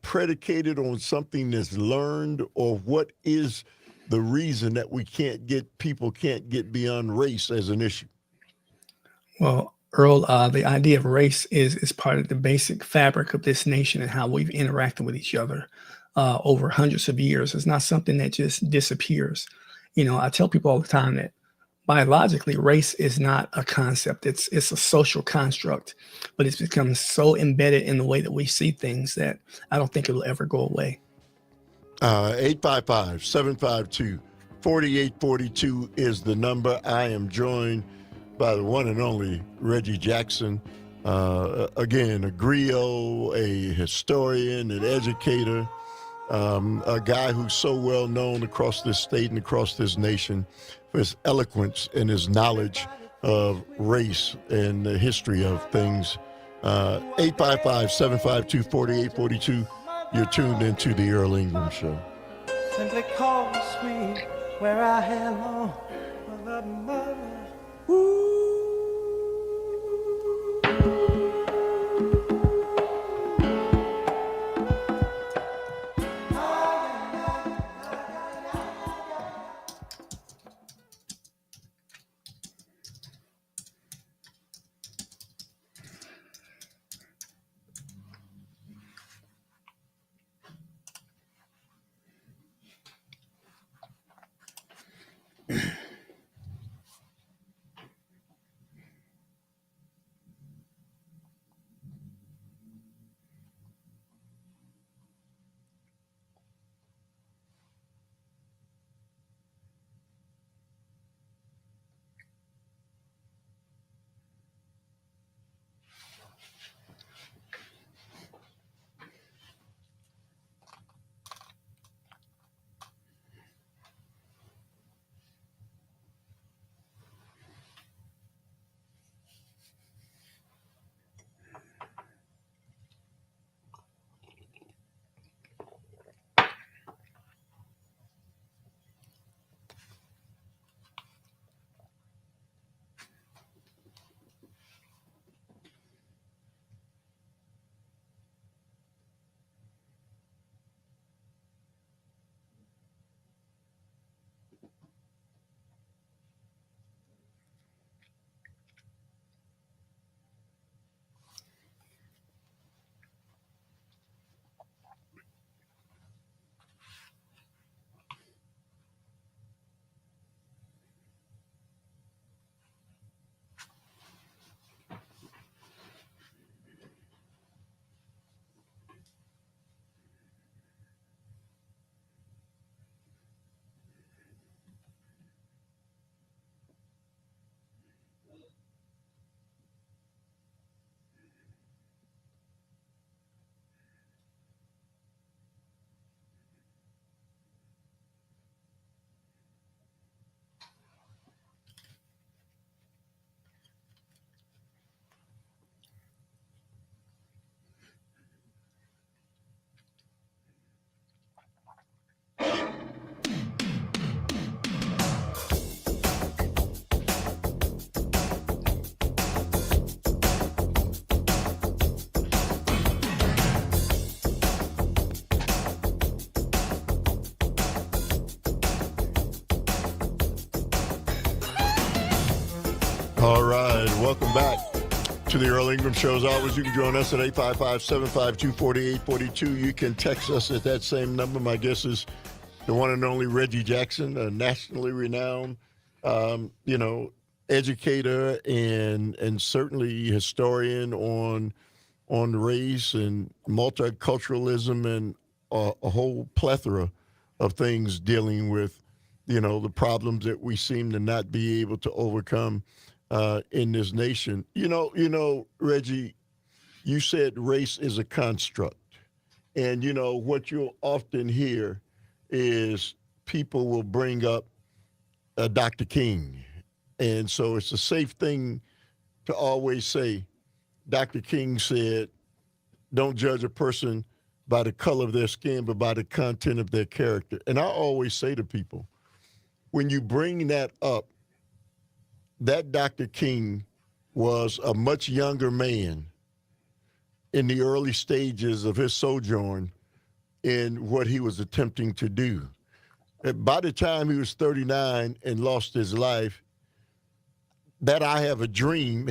predicated on something that's learned, or what is the reason that people can't get beyond race as an issue? Well, Earl, the idea of race is part of the basic fabric of this nation and how we've interacted with each other over hundreds of years. It's not something that just disappears. I tell people all the time that biologically, race is not a concept. It's a social construct, but it's become so embedded in the way that we see things that I don't think it'll ever go away. 855-752-4842 is the number. I am joined by the one and only Reggie Jackson. Again, a griot, a historian, an educator, a guy who's so well known across this state and across this nation for his eloquence and his knowledge of race and the history of things. 855-752-4842. You're tuned into the Earl Ingram Show. Simply call me sweet where I belong. Ooh. All right, welcome back to the Earl Ingram Show. As always, you can join us at 855-752-4842. You can text us at that same number. My guess is the one and only Reggie Jackson, a nationally renowned, educator and certainly historian on race and multiculturalism and a whole plethora of things dealing with, the problems that we seem to not be able to overcome in this nation. Reggie, you said race is a construct. And, what you'll often hear is people will bring up Dr. King. And so it's a safe thing to always say, Dr. King said, don't judge a person by the color of their skin, but by the content of their character. And I always say to people, when you bring that up, that Dr. King was a much younger man in the early stages of his sojourn in what he was attempting to do. By the time he was 39 and lost his life, that I Have a Dream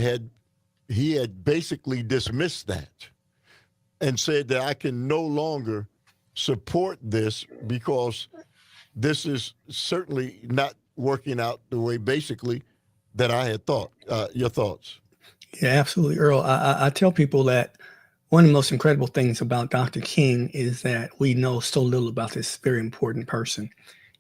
he had basically dismissed that and said that I can no longer support this because this is certainly not working out the way basically that I had thought. Your thoughts? Yeah, absolutely, Earl. I tell people that one of the most incredible things about Dr. King is that we know so little about this very important person.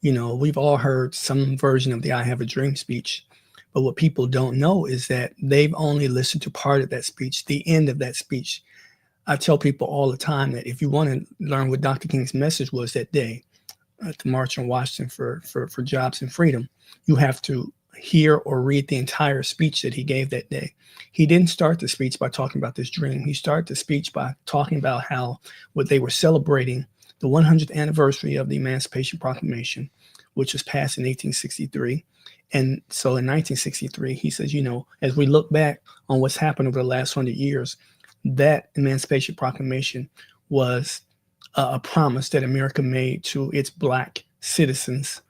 We've all heard some version of the I Have a Dream speech, but what people don't know is that they've only listened to part of that speech, the end of that speech. I tell people all the time that if you want to learn what Dr. King's message was that day at the March on Washington for Jobs and Freedom, you have to hear or read the entire speech that he gave that day. He didn't start the speech by talking about this dream. He started the speech by talking about how what they were celebrating the 100th anniversary of the Emancipation Proclamation, which was passed in 1863. And so in 1963, he says, as we look back on what's happened over the last 100 years, that Emancipation Proclamation was a promise that America made to its Black citizens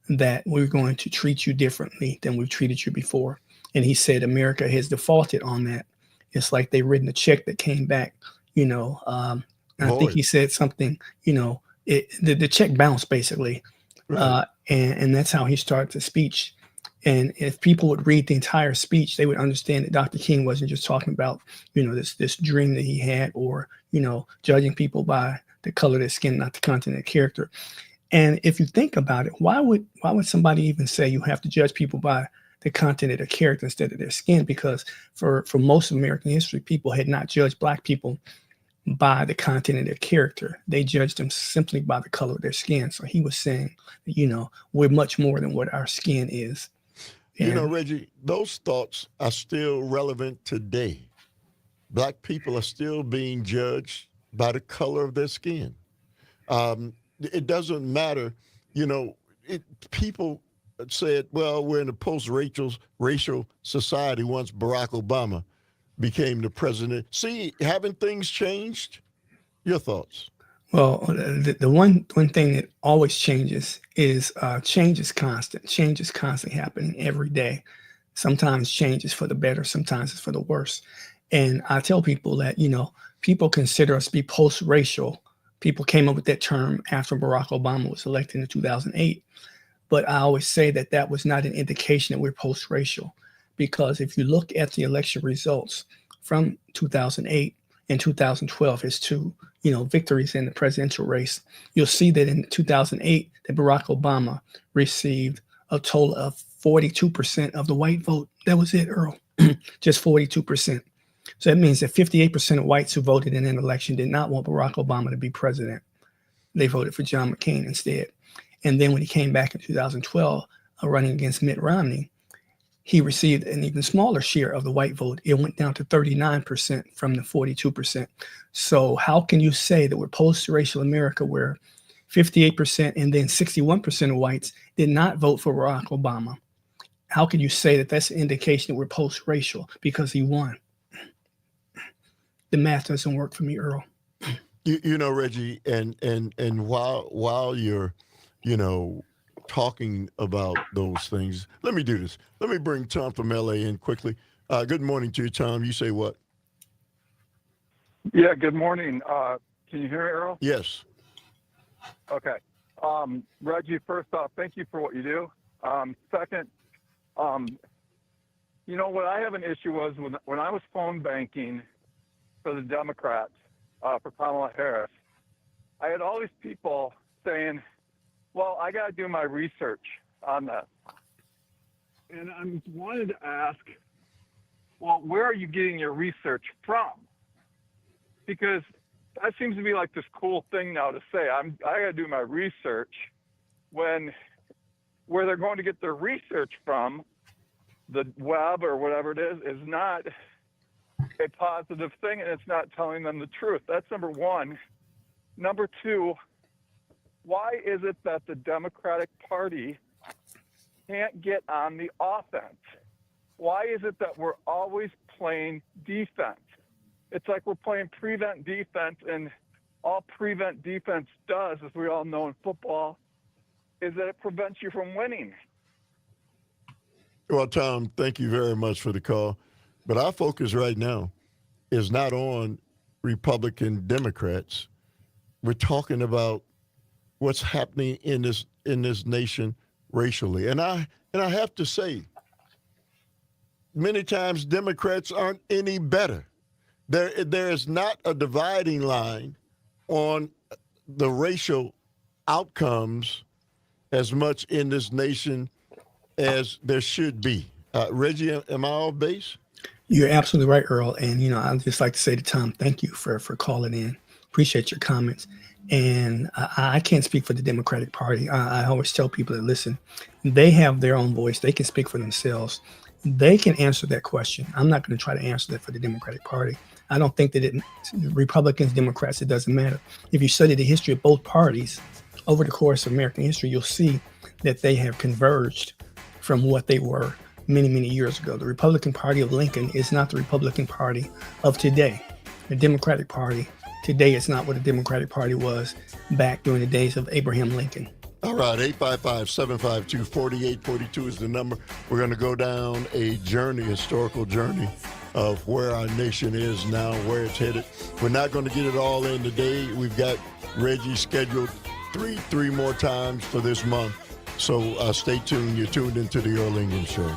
that we're going to treat you differently than we've treated you before. And he said America has defaulted on that. It's like they've written a check that came back, I think he said something, the check bounced basically. Right. And that's how he started the speech. And if people would read the entire speech, they would understand that Dr. King wasn't just talking about, this dream that he had or, judging people by the color of their skin, not the content of character. And if you think about it, why would somebody even say you have to judge people by the content of their character instead of their skin? Because for most of American history, people had not judged Black people by the content of their character. They judged them simply by the color of their skin. So he was saying, we're much more than what our skin is. And, Reggie, those thoughts are still relevant today. Black people are still being judged by the color of their skin. It doesn't matter, people said, well, we're in a post-racial society once Barack Obama became the president. See, haven't things changed? Your thoughts? Well, the one thing that always changes is change is constant. Change is constantly happening every day. Sometimes change is for the better, sometimes it's for the worse. And I tell people that, people consider us to be post-racial. People came up with that term after Barack Obama was elected in 2008. But I always say that was not an indication that we're post-racial, because if you look at the election results from 2008 and 2012, his two, victories in the presidential race, you'll see that in 2008, that Barack Obama received a total of 42% of the white vote. That was it, Earl, just 42%. So that means that 58% of whites who voted in an election did not want Barack Obama to be president. They voted for John McCain instead. And then when he came back in 2012, running against Mitt Romney, he received an even smaller share of the white vote. It went down to 39% from the 42%. So how can you say that we're post-racial America where 58% and then 61% of whites did not vote for Barack Obama? How can you say that that's an indication that we're post-racial because he won? The math doesn't work for me, Earl. Reggie, and while you're, talking about those things, let me do this. Let me bring Tom from LA in quickly. Good morning to you, Tom. You say what? Yeah, good morning. Can you hear me, Earl? Yes. Okay. Reggie, first off, thank you for what you do. Second, You know, what I have an issue was when I was phone banking for the Democrats, for Kamala Harris, I had all these people saying, well, I got to do my research on this. And I wanted to ask, well, where are you getting your research from? Because that seems to be like this cool thing now to say, I got to do my research, when where they're going to get their research from, the web or whatever it is not a positive thing, and it's not telling them the truth. That's number one. Number two, why is it that the Democratic Party can't get on the offense? Why is it that we're always playing defense? It's like we're playing prevent defense, and all prevent defense does, as we all know in football, is that it prevents you from winning. Well, Tom, thank you very much for the call. But our focus right now is not on Republican Democrats. We're talking about what's happening in this nation racially. And I have to say, many times Democrats aren't any better. There is not a dividing line on the racial outcomes as much in this nation as there should be. Reggie, am I off base? You're absolutely right, Earl. And, I'd just like to say to Tom, thank you for calling in. Appreciate your comments. And I can't speak for the Democratic Party. I always tell people that, listen, they have their own voice. They can speak for themselves. They can answer that question. I'm not going to try to answer that for the Democratic Party. I don't think that Republicans, Democrats, it doesn't matter. If you study the history of both parties over the course of American history, you'll see that they have converged from what they were many, many years ago. The Republican Party of Lincoln is not the Republican Party of today. The Democratic Party today is not what the Democratic Party was back during the days of Abraham Lincoln. All right, 855-752-4842 is the number. We're going to go down a journey, historical journey of where our nation is now, where it's headed. We're not going to get it all in today. We've got Reggie scheduled three more times for this month. So stay tuned. You're tuned into the Earl Ingram Show.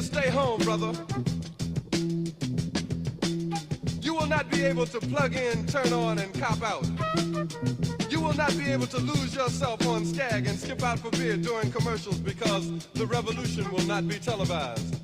stay home, brother. You will not be able to plug in, turn on, and cop out. You will not be able to lose yourself on Skag and skip out for beer during commercials because the revolution will not be televised.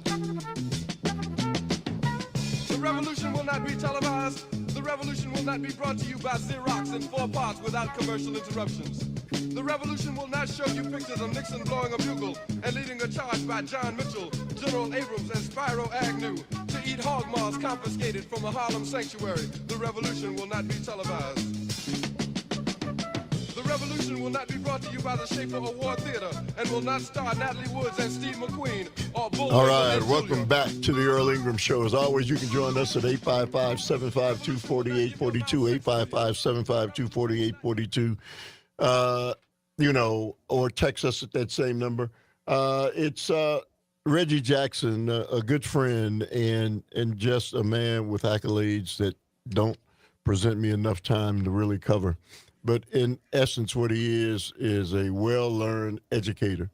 The revolution will not be televised. The revolution will not be brought to you by Xerox in 4 parts without commercial interruptions. The revolution will not show you pictures of Nixon blowing a bugle and leading a charge by John Mitchell, General Abrams, and Spyro Agnew to eat hog maws confiscated from a Harlem sanctuary. The revolution will not be televised. The revolution will not be brought to you by the Schaefer Award Theater and will not star Natalie Woods and Steve McQueen or Bull. All right, welcome back to the Earl Ingram Show. As always, you can join us at 855-752-4842, 855-752-4842. Or text us at that same number. It's Reggie Jackson, a good friend and just a man with accolades that don't present me enough time to really cover. But in essence, what he is a well-learned educator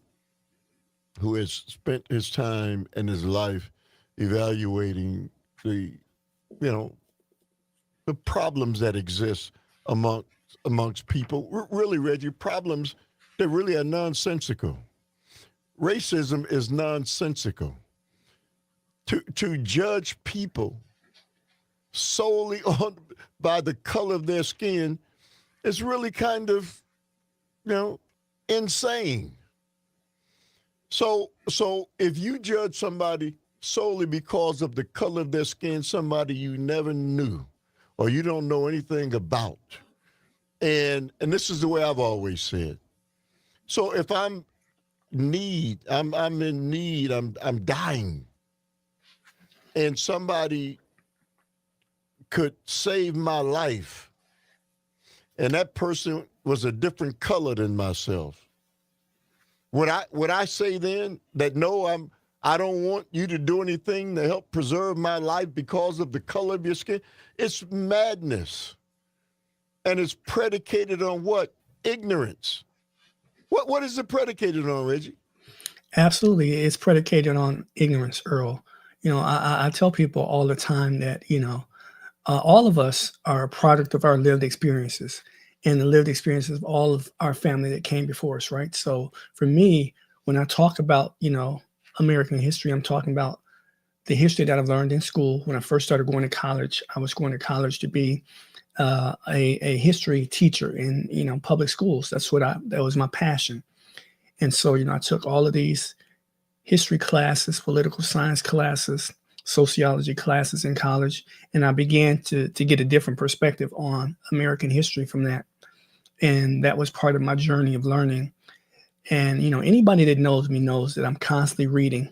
who has spent his time and his life evaluating the problems that exist amongst people. Really, Reggie, problems that really are nonsensical. Racism is nonsensical. To judge people solely by the color of their skin is really kind of, insane. So if you judge somebody solely because of the color of their skin, somebody you never knew or you don't know anything about, and this is the way I've always said. So if I'm in need, I'm dying, and somebody could save my life, and that person was a different color than myself, would I say then that no, I don't want you to do anything to help preserve my life because of the color of your skin? It's madness. And it's predicated on what? Ignorance. What is it predicated on, Reggie? Absolutely. It's predicated on ignorance, Earl. I tell people all the time that, all of us are a product of our lived experiences and the lived experiences of all of our family that came before us, right? So for me, when I talk about, American history, I'm talking about the history that I've learned in school. When I first started going to college, I was going to college to be a history teacher in public schools. That was my passion. And so, I took all of these history classes, political science classes, sociology classes in college, and I began to get a different perspective on American history from that. And that was part of my journey of learning. And, anybody that knows me knows that I'm constantly reading.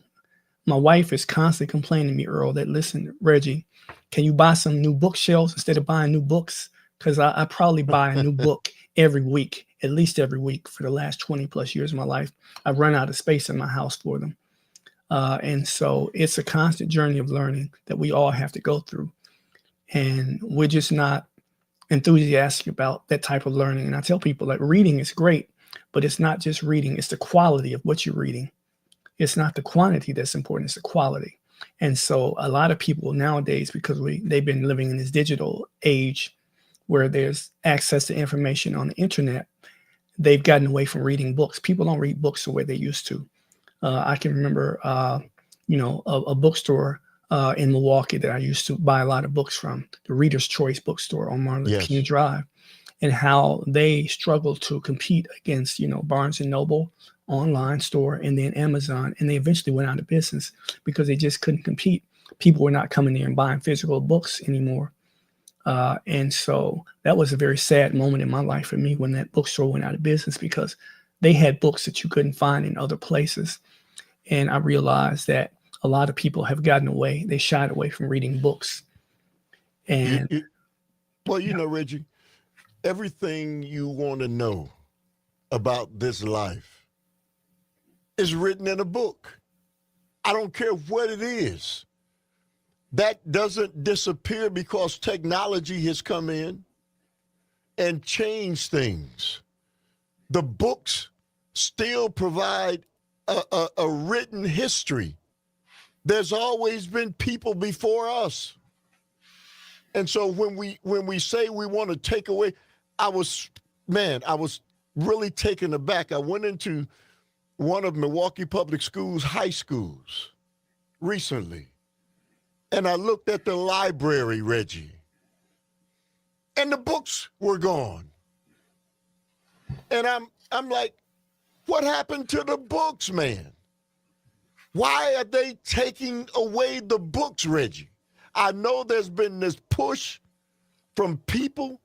My wife is constantly complaining to me, Earl, that, listen, Reggie, can you buy some new bookshelves instead of buying new books? Because I probably buy a new book every week, at least every week for the last 20 plus years of my life. I've run out of space in my house for them. And so it's a constant journey of learning that we all have to go through. And we're just not enthusiastic about that type of learning. And I tell people that reading is great, but it's not just reading. It's the quality of what you're reading. It's not the quantity that's important. It's the quality. And so a lot of people nowadays, because they've been living in this digital age where there's access to information on the internet, they've gotten away from reading books. People don't read books the way they used to. I can remember, a bookstore in Milwaukee that I used to buy a lot of books from, the Reader's Choice bookstore on Martin Luther King Drive, and how they struggled to compete against, Barnes and Noble online store and then Amazon. And they eventually went out of business because they just couldn't compete. People were not coming there and buying physical books anymore. And so that was a very sad moment in my life for me when that bookstore went out of business, because they had books that you couldn't find in other places. And I realized that a lot of people have gotten away. They shied away from reading books. And Reggie, everything you want to know about this life is written in a book. I don't care what it is. That doesn't disappear because technology has come in and changed things. The books still provide a written history There's always been people before us. And so when we say we want to take away, I was really taken aback. I went into one of Milwaukee Public Schools high schools recently, and I looked at the library, Reggie, and the books were gone. And I'm like, what happened to the books, man? Why are they taking away the books, Reggie? I know there's been this push from people,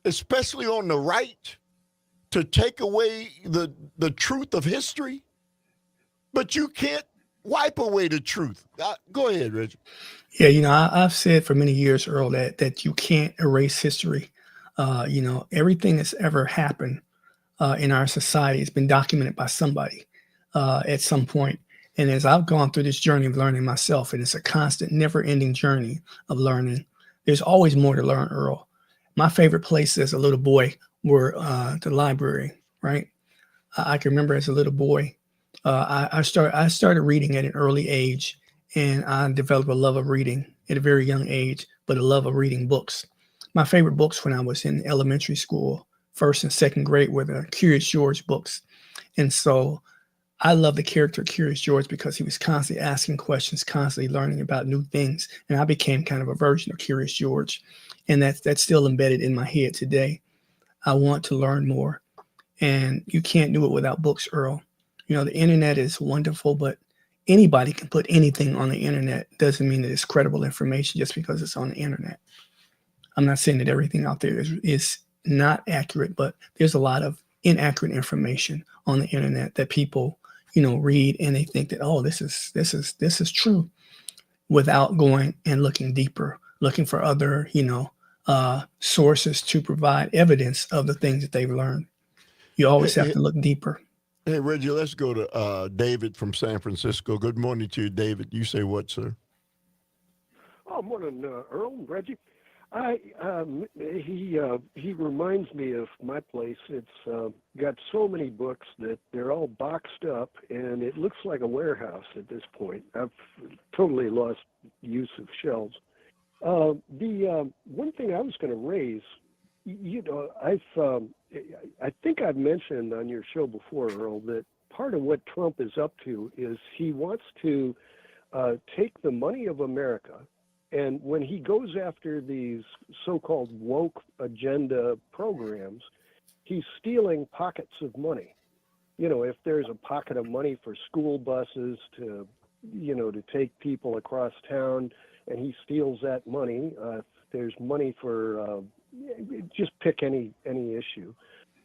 especially on the right, to take away the truth of history, but you can't wipe away the truth. Go ahead, Reggie. Yeah, I've said for many years, Earl, that you can't erase history. Everything that's ever happened in our society has been documented by somebody at some point. And as I've gone through this journey of learning myself, and it's a constant, never-ending journey of learning, there's always more to learn, Earl. My favorite place as a little boy were the library, right? I can remember as a little boy, I started reading at an early age, and I developed a love of reading at a very young age, but a love of reading books. My favorite books when I was in elementary school, first and second grade, were the Curious George books. And so I love the character Curious George because he was constantly asking questions, constantly learning about new things. And I became kind of a version of Curious George. And that's still embedded in my head today. I want to learn more. And you can't do it without books, Earl. The internet is wonderful, but anybody can put anything on the internet. Doesn't mean that it's credible information just because it's on the internet. I'm not saying that everything out there is not accurate, but there's a lot of inaccurate information on the internet that people read, and they think that, oh, this is true, without going and looking deeper, looking for other sources to provide evidence of the things that they've learned. You always have to look deeper. Hey, Reggie, let's go to David from San Francisco. Good morning to you, David. You say what, sir? Oh, morning, Earl and Reggie. He reminds me of my place. It's got so many books that they're all boxed up, and it looks like a warehouse at this point. I've totally lost use of shelves. The one thing I was going to raise, I think I've mentioned on your show before, Earl, that part of what Trump is up to is he wants to take the money of America. And when he goes after these so-called woke agenda programs, he's stealing pockets of money. If there's a pocket of money for school buses to take people across town, and he steals that money. If there's money for, just pick any issue.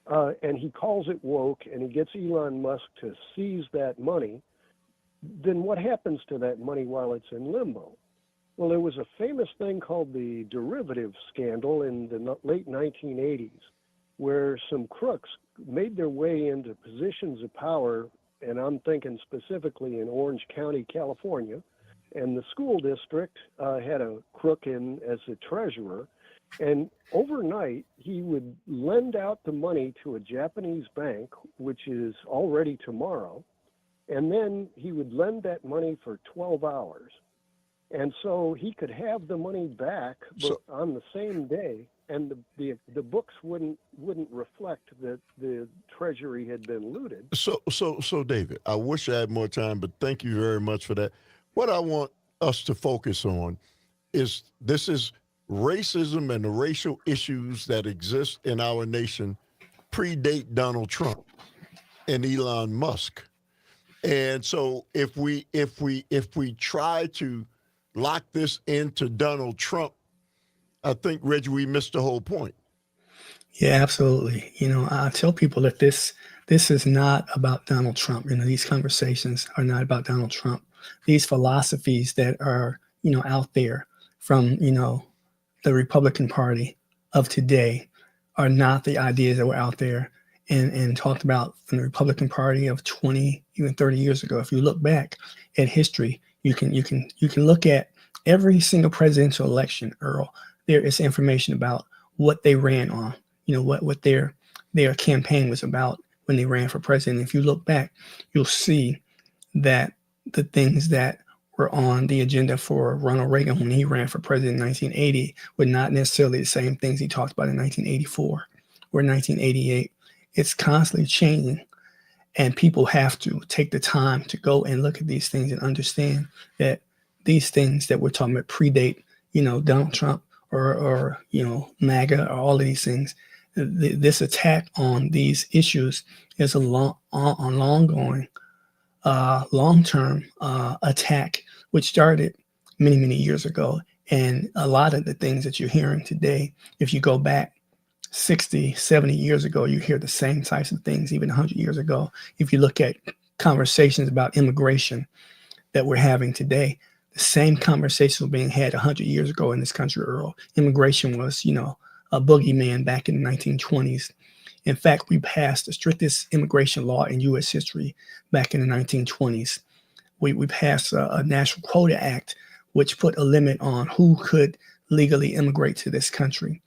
And he calls it woke, and he gets Elon Musk to seize that money. Then what happens to that money while it's in limbo? Well, there was a famous thing called the derivative scandal in the late 1980s, where some crooks made their way into positions of power, and I'm thinking specifically in Orange County, California, and the school district had a crook in as the treasurer, and overnight he would lend out the money to a Japanese bank, which is already tomorrow, and then he would lend that money for 12 hours. And so he could have the money back on the same day, and the books wouldn't reflect that the treasury had been looted. So David, I wish I had more time, but thank you very much for that. What I want us to focus on is racism and the racial issues that exist in our nation predate Donald Trump and Elon Musk. And so if we try to lock this into Donald Trump, I think, Reggie, we missed the whole point. Yeah, absolutely. I tell people that this is not about Donald Trump. These conversations are not about Donald Trump. These philosophies that are, out there from, the Republican Party of today are not the ideas that were out there and talked about from the Republican Party of 20, even 30 years ago. If you look back at history, you can look at every single presidential election, Earl. There is information about what they ran on, what their campaign was about when they ran for president. If you look back, you'll see that the things that were on the agenda for Ronald Reagan when he ran for president in 1980 were not necessarily the same things he talked about in 1984 or 1988. It's constantly changing, and people have to take the time to go and look at these things and understand that these things that we're talking about predate, Donald Trump or MAGA or all of these things. This attack on these issues is an ongoing, long-term attack, which started many, many years ago. And a lot of the things that you're hearing today, if you go back 60, 70 years ago, you hear the same types of things, even 100 years ago. If you look at conversations about immigration that we're having today, the same conversations were being had 100 years ago in this country, Earl. Immigration was, a boogeyman back in the 1920s. In fact, we passed the strictest immigration law in U.S. history back in the 1920s. We passed a National Quota Act, which put a limit on who could legally immigrate to this country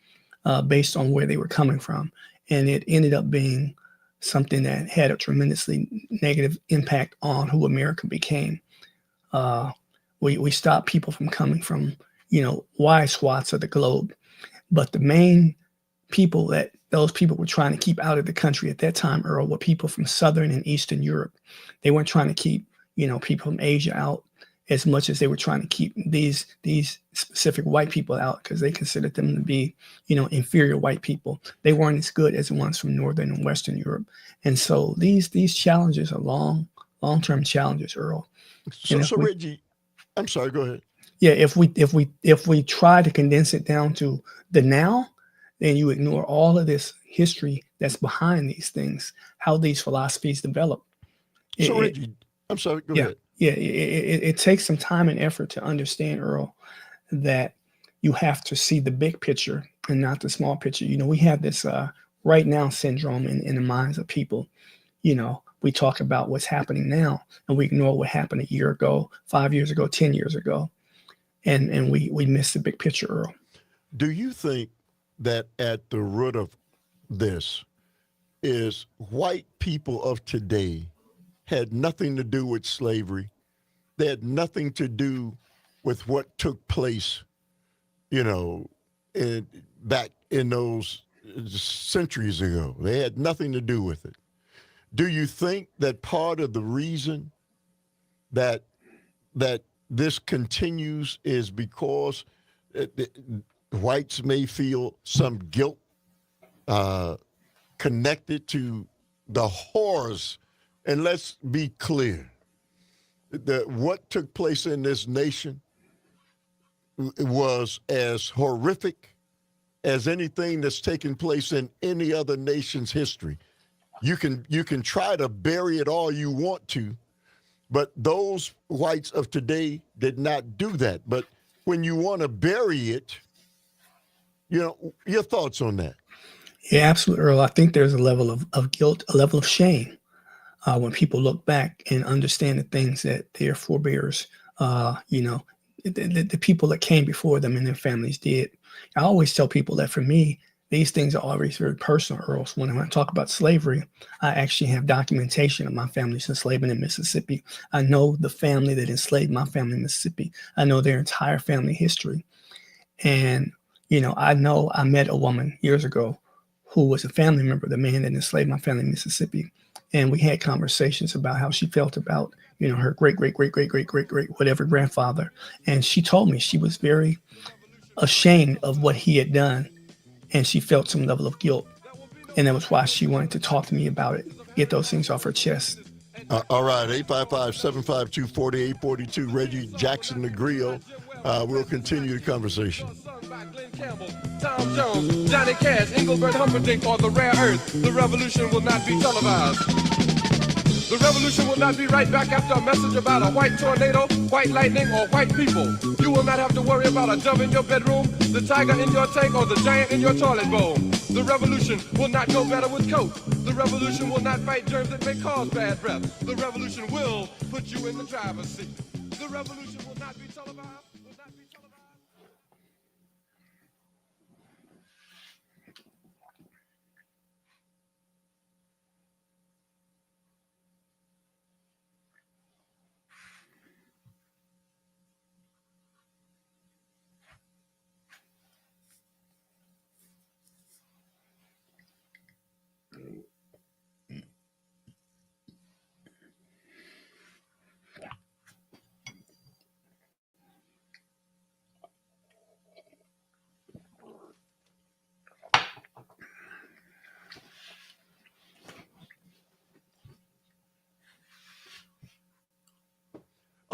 based on where they were coming from. And it ended up being something that had a tremendously negative impact on who America became. We stopped people from coming from, wide swaths of the globe. But the main people that those people were trying to keep out of the country at that time, Earl, were people from Southern and Eastern Europe. They weren't trying to keep, people from Asia out as much as they were trying to keep these specific white people out because they considered them to be, inferior white people. They weren't as good as the ones from Northern and Western Europe. And so these challenges are long-term challenges, Earl. So Reggie, I'm sorry, go ahead. Yeah, if we try to condense it down to the now, then you ignore all of this history that's behind these things, how these philosophies develop. So Reggie, I'm sorry, go ahead. Yeah, it takes some time and effort to understand, Earl, that you have to see the big picture and not the small picture. We have this right now syndrome in the minds of people. We talk about what's happening now and we ignore what happened a year ago, 5 years ago, 10 years ago. And we miss the big picture, Earl. Do you think that at the root of this is white people of today had nothing to do with slavery? They had nothing to do with what took place, back in those centuries ago. They had nothing to do with it. Do you think that part of the reason that this continues is because whites may feel some guilt connected to the horrors? And let's be clear, what took place in this nation was as horrific as anything that's taken place in any other nation's history. You can try to bury it all you want to, but those whites of today did not do that. But when you want to bury it, your thoughts on that? Yeah, absolutely, Earl. I think there's a level of guilt, a level of shame when people look back and understand the things that their forebears, the people that came before them and their families did. I always tell people that for me, these things are always very personal, Earl. So when I talk about slavery, I actually have documentation of my family's enslavement in Mississippi. I know the family that enslaved my family in Mississippi. I know their entire family history. And, I know I met a woman years ago who was a family member of the man that enslaved my family in Mississippi. And we had conversations about how she felt about, her great whatever grandfather. And she told me she was very ashamed of what he had done. And she felt some level of guilt. And that was why she wanted to talk to me about it, get those things off her chest. All right, 855-752-4842, Reggie Jackson the Griot. We'll continue the conversation. Tom Jones, Johnny Cash, Engelbert Humperdinck on the rare earth. The revolution will not be televised. The revolution will not be right back after a message about a white tornado, white lightning, or white people. You will not have to worry about a dove in your bedroom, the tiger in your tank, or the giant in your toilet bowl. The revolution will not go better with coke. The revolution will not fight germs that may cause bad breath. The revolution will put you in the driver's seat. The revolution will not be televised.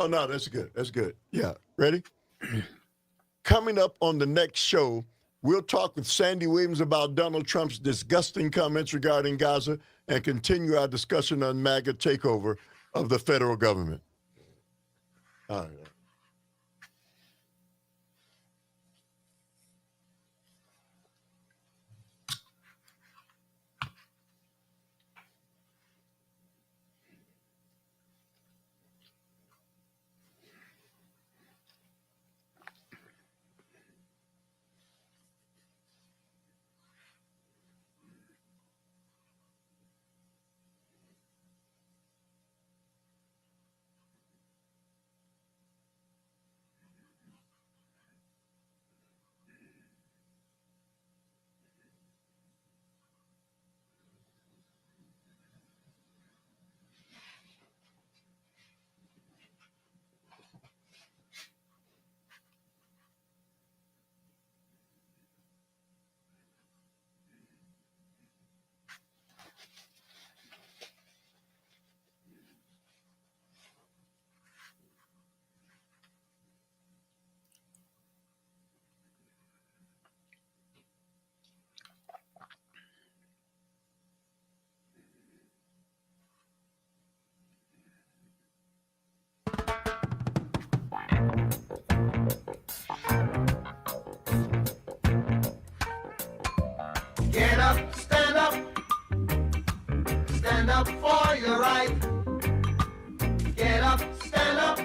Oh, no, that's good. That's good. Yeah. Ready? Coming up on the next show, we'll talk with Sandy Williams about Donald Trump's disgusting comments regarding Gaza and continue our discussion on MAGA takeover of the federal government. All right. Get up, stand up. Stand up for your right. Get up, stand up.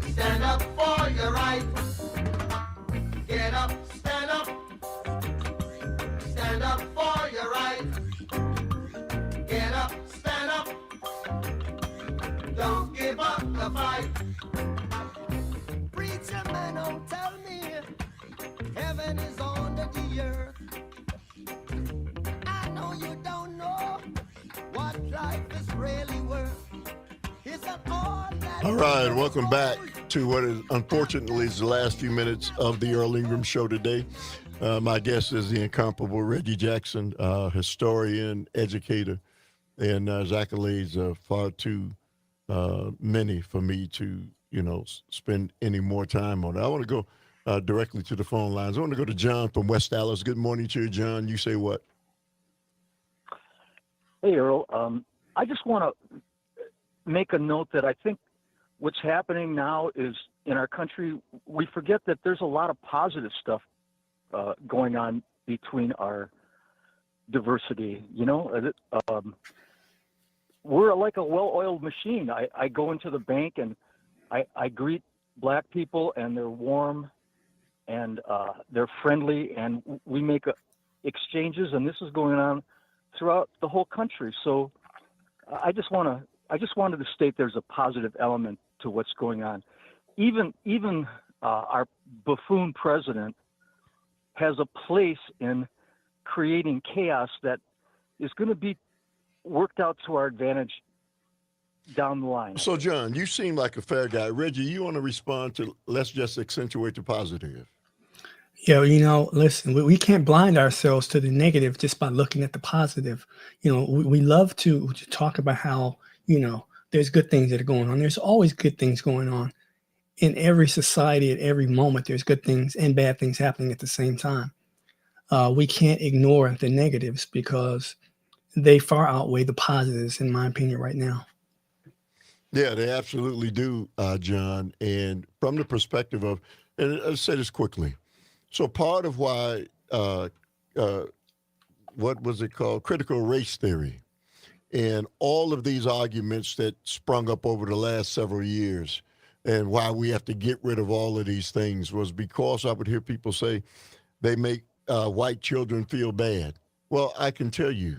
Stand up for your right. Get up, stand up. Stand up for your right. Get up, stand up. Don't give up the fight. Preacher man, don't tell me heaven is under the earth. I know you don't know what life is really worth. Isn't all that. All right, welcome back to what is unfortunately is the last few minutes of the Earl Ingram Show today. My guest is the incomparable Reggie Jackson, historian, educator, and his accolades are far too many for me to, spend any more time on it. I want to go directly to the phone lines. I want to go to John from West Dallas. Good morning to you, John. You say what? Hey, Earl. I just want to make a note that I think what's happening now is in our country, we forget that there's a lot of positive stuff going on between our diversity. We're like a well-oiled machine. I go into the bank and I greet black people, and they're warm and they're friendly, and we make exchanges, and this is going on throughout the whole country. So I just wanted to state there's a positive element to what's going on. Even our buffoon president has a place in creating chaos that is going to be worked out to our advantage down the line. So, John, you seem like a fair guy. Reggie, you want to respond to, let's just accentuate the positive. Yeah, listen, we can't blind ourselves to the negative just by looking at the positive. We love to talk about how, there's good things that are going on. There's always good things going on. In every society, at every moment, there's good things and bad things happening at the same time. We can't ignore the negatives because they far outweigh the positives, in my opinion, right now. Yeah, they absolutely do, John. And from the perspective of, and I'll say this quickly. So part of why, what was it called? Critical race theory. And all of these arguments that sprung up over the last several years and why we have to get rid of all of these things was because I would hear people say they make white children feel bad. Well, I can tell you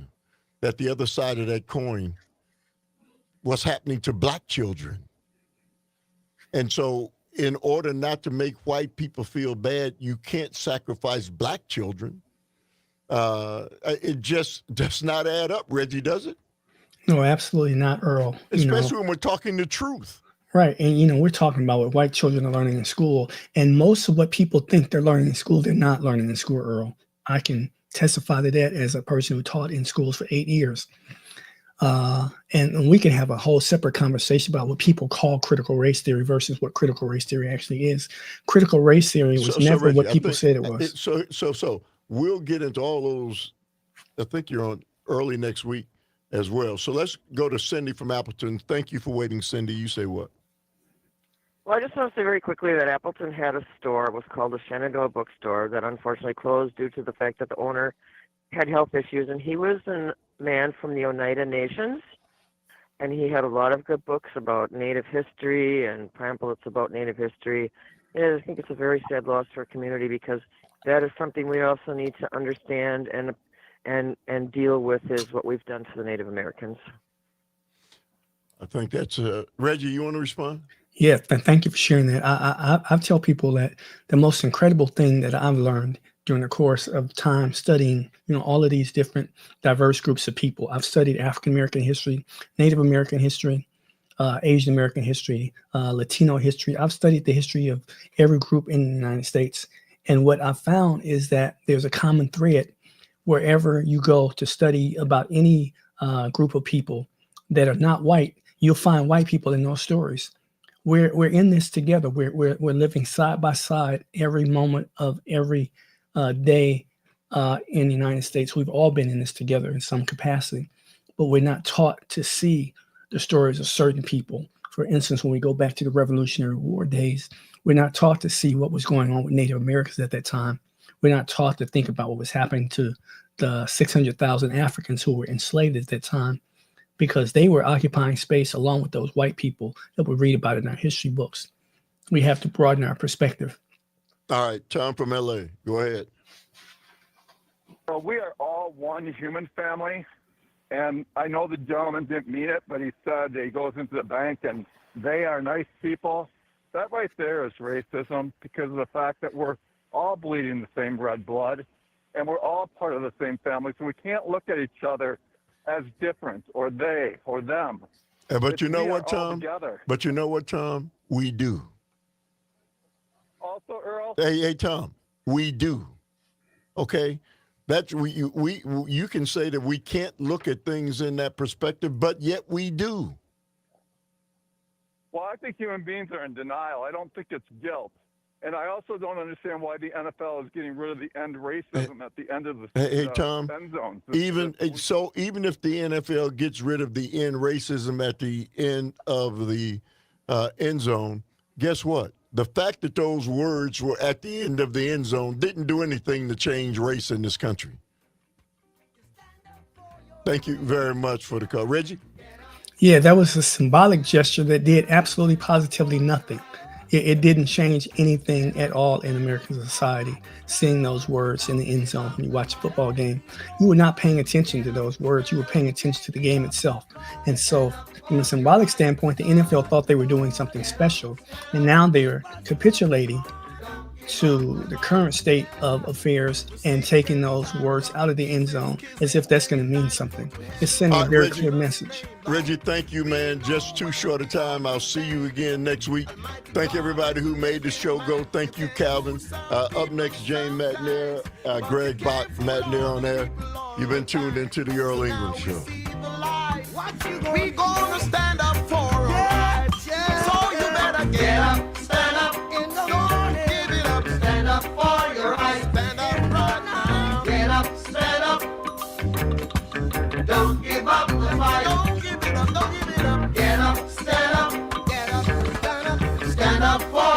that the other side of that coin, what's happening to black children. And so in order not to make white people feel bad, you can't sacrifice black children. It just does not add up, Reggie, does it? No, absolutely not, Earl. Especially when we're talking the truth. Right. And, we're talking about what white children are learning in school. And most of what people think they're learning in school, they're not learning in school, Earl. I can testify to that as a person who taught in schools for 8 years. And we can have a whole separate conversation about what people call critical race theory versus what critical race theory actually is. Critical race theory was never Reggie, what people said it was. So we'll get into all those. I think you're on early next week as well. So let's go to Cindy from Appleton. Thank you for waiting, Cindy. You say what? Well, I just want to say very quickly that Appleton had a store. It was called the Shenandoah Bookstore that unfortunately closed due to the fact that the owner had health issues. And he was a man from the Oneida Nations. And he had a lot of good books about Native history and pamphlets about Native history. And I think it's a very sad loss for our community because that is something we also need to understand and deal with is what we've done to the Native Americans. I think that's Reggie. You want to respond? Yeah, thank you for sharing that. I tell people that the most incredible thing that I've learned during the course of time studying, all of these different diverse groups of people. I've studied African American history, Native American history, Asian American history, Latino history. I've studied the history of every group in the United States. And what I found is that there's a common thread wherever you go to study about any group of people that are not white. You'll find white people in those stories. We're in this together. We're living side by side every moment of every day in the United States. We've all been in this together in some capacity, but we're not taught to see the stories of certain people. For instance, when we go back to the Revolutionary War days, we're not taught to see what was going on with Native Americans at that time. We're not taught to think about what was happening to the 600,000 Africans who were enslaved at that time, because they were occupying space along with those white people that we read about in our history books. We have to broaden our perspective. All right, Tom from LA, go ahead. Well, we are all one human family, and I know the gentleman didn't mean it, but he said he goes into the bank and they are nice people. That right there is racism because of the fact that we're all bleeding the same red blood, and we're all part of the same family, so we can't look at each other as different, or they, or them. But you know what, Tom? But you know what, Tom? We do. Also, Earl? Hey, Tom, we do. Okay? That's you can say that we can't look at things in that perspective, but yet we do. Well, I think human beings are in denial. I don't think it's guilt. And I also don't understand why the NFL is getting rid of the end racism at the end of the Tom, end zone. Even if the NFL gets rid of the end racism at the end of the end zone, guess what? The fact that those words were at the end of the end zone didn't do anything to change race in this country. Thank you very much for the call. Reggie? Yeah, that was a symbolic gesture that did absolutely positively nothing. It didn't change anything at all in American society, seeing those words in the end zone when you watch a football game. You were not paying attention to those words. You were paying attention to the game itself. And so from a symbolic standpoint, the NFL thought they were doing something special. And now they're capitulating to the current state of affairs and taking those words out of the end zone as if that's going to mean something. It's sending a very clear message. Reggie, thank you, man. Just too short a time. I'll see you again next week. Thank everybody who made the show go. Thank you, Calvin. Up next, Jane Matnair, Greg Bach, Matnair on air. You've been tuned into the Earl Ingram Show. We gonna stand up for our rights, yeah. So you better get up, stand up, give it up, stand up for your rights, stand up right now. Get up, stand up, don't give up the fight. Don't give it up, don't give it up. Get up, stand up, stand up for